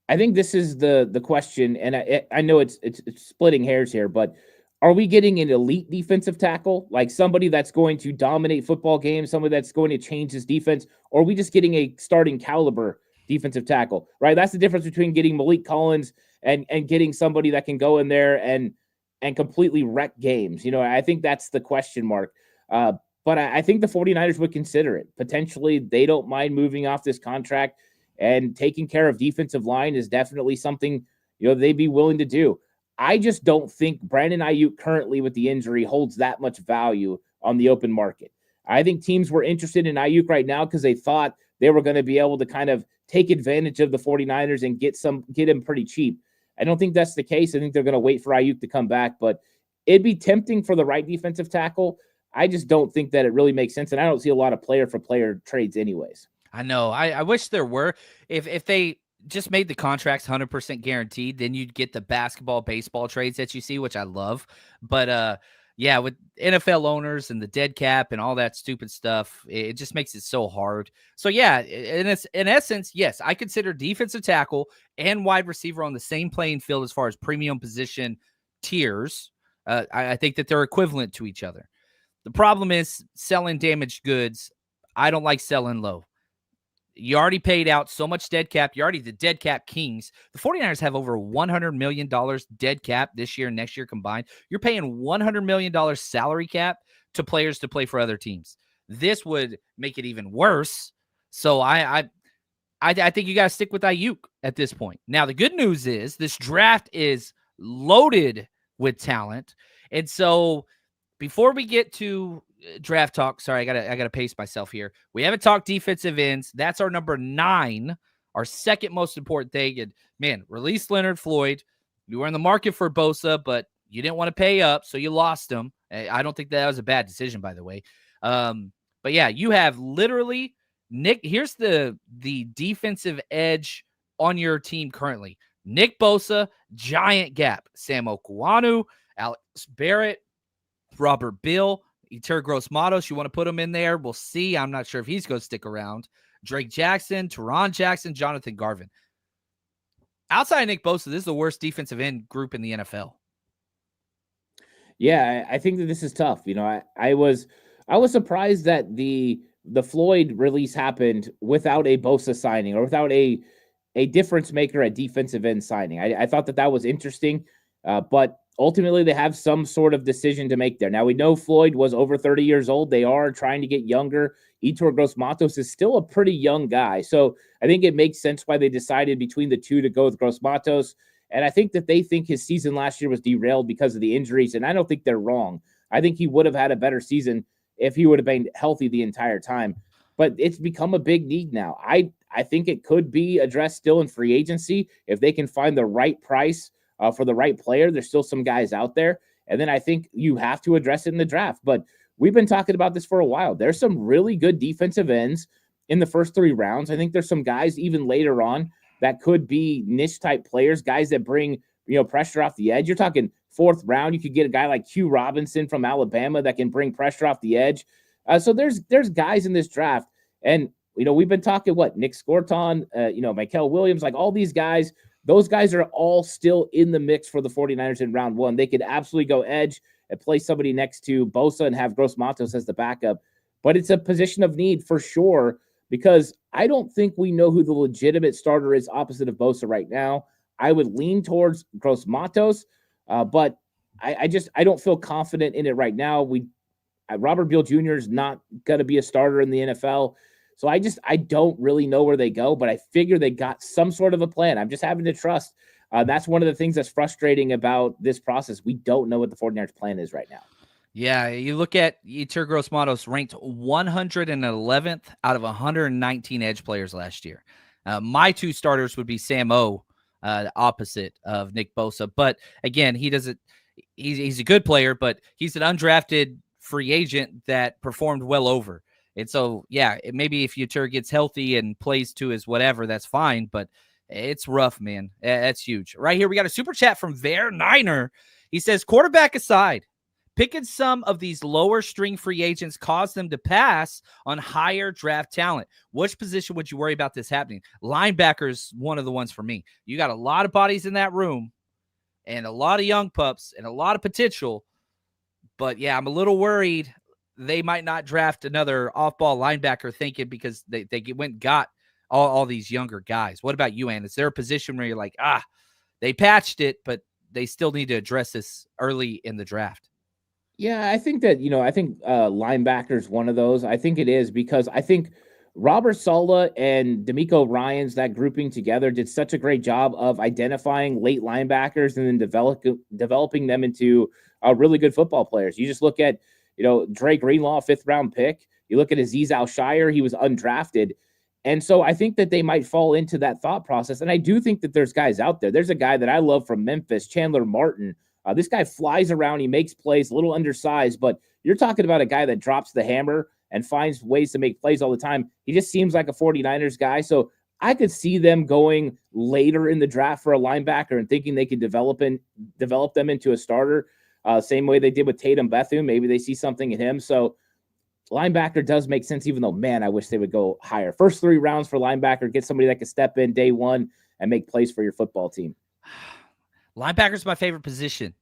I think this is the question, and I know it's splitting hairs here, but are we getting an elite defensive tackle, like somebody that's going to dominate football games, somebody that's going to change his defense, or are we just getting a starting caliber defensive tackle, right? That's the difference between getting Malik Collins and getting somebody that can go in there and completely wreck games. I think that's the question mark. But I think the 49ers would consider it. Potentially, they don't mind moving off this contract, and taking care of defensive line is definitely something, they'd be willing to do. I just don't think Brandon Ayuk currently with the injury holds that much value on the open market. I think teams were interested in Ayuk right now because they thought they were going to be able to kind of take advantage of the 49ers and get him pretty cheap. I don't think that's the case. I think they're going to wait for Ayuk to come back, but it'd be tempting for the right defensive tackle. I just don't think that it really makes sense, and I don't see a lot of player-for-player trades anyways. I know. I wish there were. If they just made the contracts 100% guaranteed, then you'd get the basketball, baseball trades that you see, which I love. But yeah, with NFL owners and the dead cap and all that stupid stuff, it just makes it so hard. So yeah, in essence, yes, I consider defensive tackle and wide receiver on the same playing field as far as premium position tiers. I think that they're equivalent to each other. The problem is selling damaged goods. I don't like selling low. You already paid out so much dead cap. You're already the dead cap kings. The 49ers have over $100 million dead cap this year and next year combined. You're paying $100 million salary cap to players to play for other teams. This would make it even worse. So I think you got to stick with Ayuk at this point. Now, the good news is this draft is loaded with talent. And so before we get to draft talk, sorry, I gotta pace myself here. We haven't talked defensive ends. That's our number 9, our second most important thing. And man, release Leonard Floyd. You were in the market for Bosa, but you didn't want to pay up, so you lost him. I don't think that was a bad decision, by the way. But yeah, you have literally Nick. Here's the defensive edge on your team currently: Nick Bosa, giant gap. Sam Okuanu, Alex Barrett, Robert Bill, Yetur Gross-Matos. You want to put him in there? We'll see. I'm not sure if he's going to stick around. Drake Jackson, Teron Jackson, Jonathan Garvin. Outside of Nick Bosa, this is the worst defensive end group in the NFL. Yeah, I think that this is tough. I was surprised that the Floyd release happened without a Bosa signing or without a difference maker at defensive end signing. I thought that was interesting, but ultimately they have some sort of decision to make there. Now, we know Floyd was over 30 years old. They are trying to get younger. Yetur Gross-Matos is still a pretty young guy. So I think it makes sense why they decided between the two to go with Gross-Matos. And I think that they think his season last year was derailed because of the injuries. And I don't think they're wrong. I think he would have had a better season if he would have been healthy the entire time. But it's become a big need now. I think it could be addressed still in free agency if they can find the right price for the right player. There's still some guys out there. And then I think you have to address it in the draft. But we've been talking about this for a while. There's some really good defensive ends in the first 3 rounds. I think there's some guys even later on that could be niche type players, guys that bring, pressure off the edge. You're talking 4th round. You could get a guy like Hugh Robinson from Alabama that can bring pressure off the edge. So there's guys in this draft. And, we've been talking Nick Scorton, Michael Williams, like all these guys. Those guys are all still in the mix for the 49ers in round 1. They could absolutely go edge and play somebody next to Bosa and have Gross Matos as the backup. But it's a position of need for sure, because I don't think we know who the legitimate starter is opposite of Bosa right now. I would lean towards Gross Matos, but I don't feel confident in it right now. Robert Beal Jr. is not going to be a starter in the NFL. So I don't really know where they go, but I figure they got some sort of a plan. I'm just having to trust. That's one of the things that's frustrating about this process. We don't know what the 49ers plan is right now. Yeah, you look at Yetur Gross-Matos ranked 111th out of 119 edge players last year. My 2 starters would be Sam O, opposite of Nick Bosa. But again, he's a good player, but he's an undrafted free agent that performed well over. And so, yeah, maybe if Yetur gets healthy and plays to his whatever, that's fine. But it's rough, man. That's huge. Right here, we got a super chat from Bear Niner. He says, quarterback aside, picking some of these lower string free agents caused them to pass on higher draft talent. Which position would you worry about this happening? Linebacker's one of the ones for me. You got a lot of bodies in that room and a lot of young pups and a lot of potential. But, yeah, I'm a little worried they might not draft another off-ball linebacker thinking because they went and got all these younger guys. What about you, Ann? Is there a position where you're like, they patched it, but they still need to address this early in the draft? Yeah, I think that, linebacker is one of those. I think it is because I think Robert Saleh and D'Amico Ryans, that grouping together, did such a great job of identifying late linebackers and then developing them into really good football players. You just look at, Dre Greenlaw, 5th round pick. You look at Azeez Al-Shire, he was undrafted. And so I think that they might fall into that thought process. And I do think that there's guys out there. There's a guy that I love from Memphis, Chandler Martin. This guy flies around. He makes plays, a little undersized, but you're talking about a guy that drops the hammer and finds ways to make plays all the time. He just seems like a 49ers guy. So I could see them going later in the draft for a linebacker and thinking they could develop them into a starter. Same way they did with Tatum Bethune. Maybe they see something in him. So linebacker does make sense, even though, man, I wish they would go higher. First 3 rounds for linebacker, get somebody that can step in day 1 and make plays for your football team. Linebacker's my favorite position.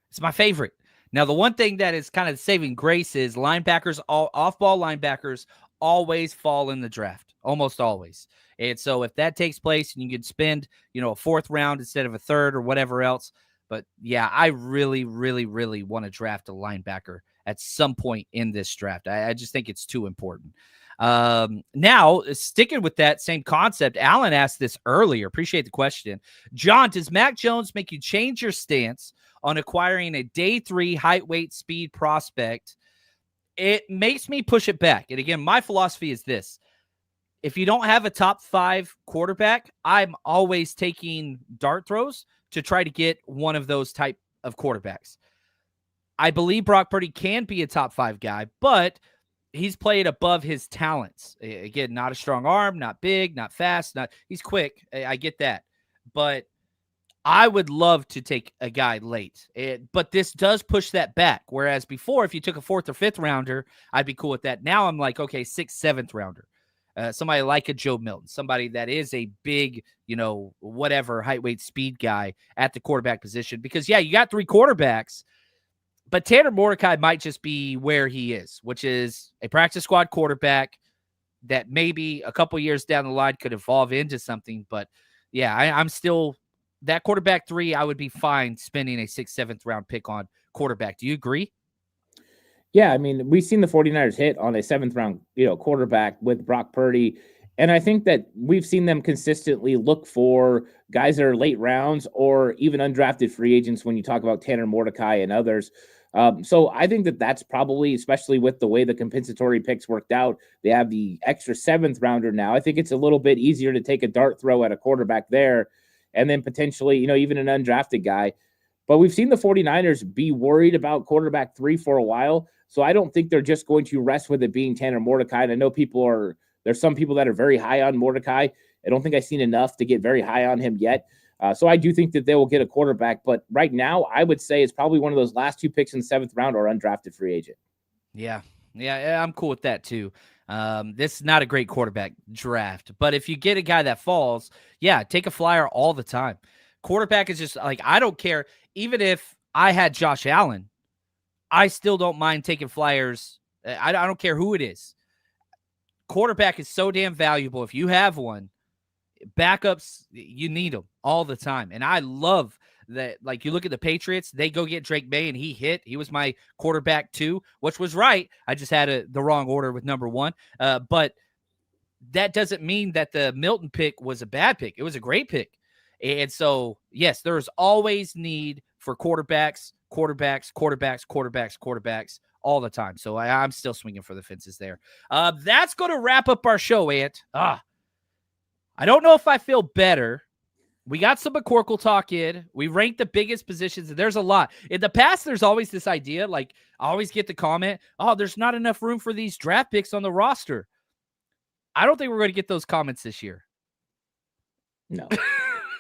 It's my favorite. Now, the one thing that is kind of saving grace is linebackers, off-ball linebackers always fall in the draft, almost always. And so if that takes place and you can spend, a 4th round instead of a 3rd or whatever else. But, yeah, I really, really, really want to draft a linebacker at some point in this draft. I just think it's too important. Now, sticking with that same concept, Alan asked this earlier. Appreciate the question. John, does Mac Jones make you change your stance on acquiring a day 3 height, weight, speed prospect? It makes me push it back. And again, my philosophy is this. If you don't have a top 5 quarterback, I'm always taking dart throws to try to get one of those type of quarterbacks. I believe Brock Purdy can be a top 5 guy, but he's played above his talents. Again, not a strong arm, not big, not fast, he's quick. I get that. But I would love to take a guy late. But this does push that back. Whereas before, if you took a 4th or 5th rounder, I'd be cool with that. Now I'm like, okay, 6th, 7th rounder. Somebody like a Joe Milton, somebody that is a big, whatever height, weight, speed guy at the quarterback position. Because, yeah, you got 3 quarterbacks, but Tanner Mordecai might just be where he is, which is a practice squad quarterback that maybe a couple years down the line could evolve into something. But, yeah, I'm still that quarterback 3. I would be fine spending a 6th, 7th round pick on quarterback. Do you agree? Yeah, I mean, we've seen the 49ers hit on a 7th round, quarterback with Brock Purdy. And I think that we've seen them consistently look for guys that are late rounds or even undrafted free agents when you talk about Tanner Mordecai and others. So I think that that's probably, especially with the way the compensatory picks worked out, they have the extra 7th rounder now. I think it's a little bit easier to take a dart throw at a quarterback there. and then potentially, even an undrafted guy. But we've seen the 49ers be worried about quarterback 3 for a while. So I don't think they're just going to rest with it being Tanner Mordecai. And I know there's some people that are very high on Mordecai. I don't think I've seen enough to get very high on him yet. So I do think that they will get a quarterback. But right now, I would say it's probably one of those last 2 picks in the 7th round or undrafted free agent. Yeah, I'm cool with that too. This is not a great quarterback draft, but if you get a guy that falls, take a flyer all the time. Quarterback is just like, I don't care. Even if I had Josh Allen, I still don't mind taking flyers. I don't care who it is. Quarterback is so damn valuable. If you have one, backups, you need them all the time. And I love that. Like, you look at the Patriots, they go get Drake May and he was my quarterback too, which was right. I just had the wrong order with number 1. But that doesn't mean that the Milton pick was a bad pick. It was a great pick. And so, yes, there is always need for quarterbacks all the time. So I'm still swinging for the fences there. That's going to wrap up our show, Ant. I don't know if I feel better. We got some McCorkle talk in. We ranked the biggest positions. And there's a lot. In the past, there's always this idea, like, I always get the comment, there's not enough room for these draft picks on the roster. I don't think we're going to get those comments this year. No.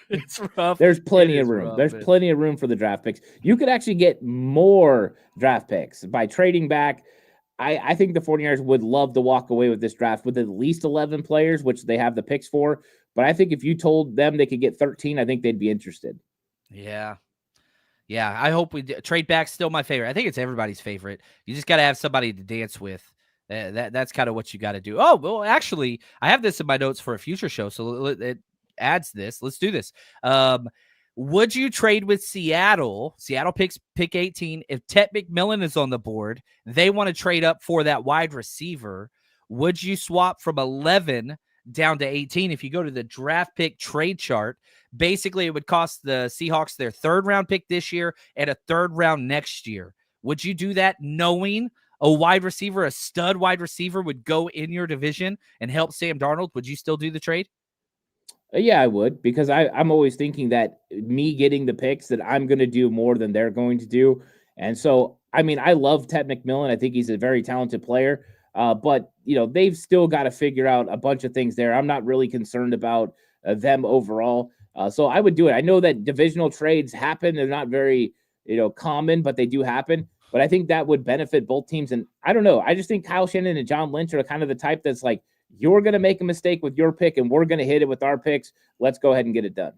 It's rough. There's plenty of room. There's plenty of room for the draft picks. You could actually get more draft picks by trading back. I think the 49ers would love to walk away with this draft with at least 11 players, which they have the picks for. But I think if you told them they could get 13, I think they'd be interested. Yeah. I hope trade back. Still my favorite. I think it's everybody's favorite. You just got to have somebody to dance with. That's kind of what you got to do. Oh, well, actually, I have this in my notes for a future show. So it adds this. Let's do this. Would you trade with Seattle? Seattle picks pick 18. If Ted McMillan is on the board, they want to trade up for that wide receiver. Would you swap from 11 down to 18? If you go to the draft pick trade chart, basically it would cost the Seahawks their 3rd round pick this year and a 3rd round next year. Would you do that knowing a wide receiver, a stud wide receiver would go in your division and help Sam Darnold? Would you still do the trade? Yeah, I would, because I'm always thinking that me getting the picks that I'm going to do more than they're going to do. And so, I mean, I love Ted McMillan. I think he's a very talented player. But, they've still got to figure out a bunch of things there. I'm not really concerned about them overall. So I would do it. I know that divisional trades happen. They're not very, common, but they do happen. But I think that would benefit both teams. And I don't know. I just think Kyle Shanahan and John Lynch are kind of the type that's like, you're going to make a mistake with your pick and we're going to hit it with our picks. Let's go ahead and get it done.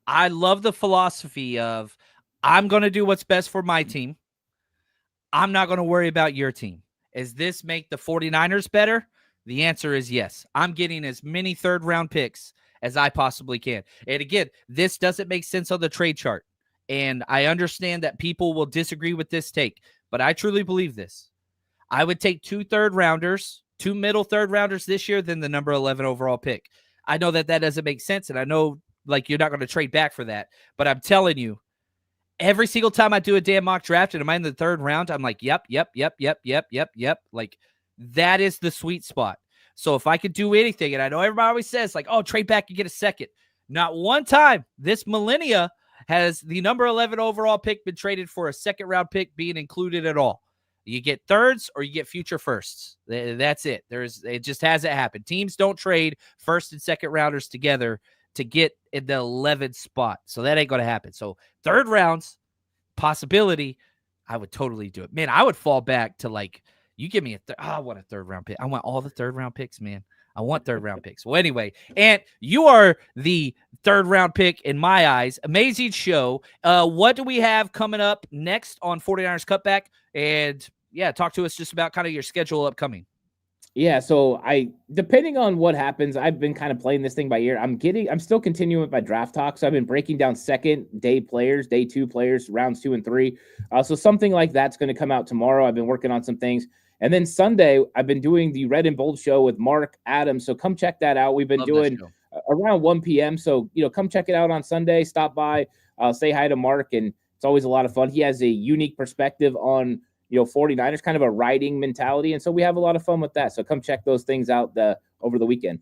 I love the philosophy of, I'm going to do what's best for my team. I'm not going to worry about your team. Does this make the 49ers better? The answer is yes. I'm getting as many 3rd round picks as I possibly can. And again, this doesn't make sense on the trade chart. And I understand that people will disagree with this take, but I truly believe this. I would take 2 3rd rounders, 2 middle 3rd rounders this year than the number 11 overall pick. I know that doesn't make sense. And I know, like, you're not going to trade back for that, but I'm telling you, every single time I do a damn mock draft and am I in the 3rd round, I'm like, yep. Like, that is the sweet spot. So if I could do anything, and I know everybody always says, like, trade back, you get a 2nd. Not one time this millennia has the number 11 overall pick been traded for a 2nd round pick being included at all. You get 3rds or you get future 1sts. That's it. It just hasn't happened. Teams don't trade 1st and 2nd rounders together to get in the 11th spot. So that ain't going to happen. So 3rd rounds, possibility, I would totally do it. Man, I would fall back to, like, you give me I want a 3rd round pick. I want all the 3rd round picks, man. I want 3rd round picks. Well, anyway, and you are the 3rd round pick in my eyes. Amazing show. What do we have coming up next on 49ers Cutback? And talk to us just about kind of your schedule upcoming. Yeah, so depending on what happens, I've been kind of playing this thing by ear. I'm still continuing with my draft talk. So I've been breaking down 2nd day players, day 2 players, rounds 2 and 3. So something like that's going to come out tomorrow. I've been working on some things. And then Sunday, I've been doing the Red and Bold show with Mark Adams. So come check that out. We've been doing around 1 p.m. So, come check it out on Sunday. Stop by, say hi to Mark. And it's always a lot of fun. He has a unique perspective on 49ers, kind of a writing mentality. And so we have a lot of fun with that. So come check those things out over the weekend.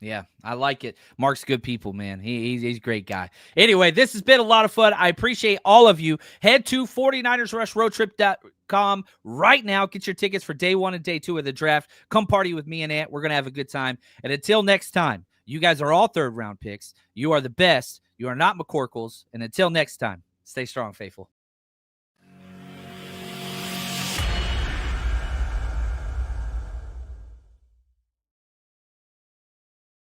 Yeah, I like it. Mark's good people, man. He's a great guy. Anyway, this has been a lot of fun. I appreciate all of you. Head to 49ersrushroadtrip.com right now. Get your tickets for day 1 and day 2 of the draft. Come party with me and Ant. We're going to have a good time. And until next time, you guys are all third-round picks. You are the best. You are not McCorkles. And until next time, stay strong, faithful.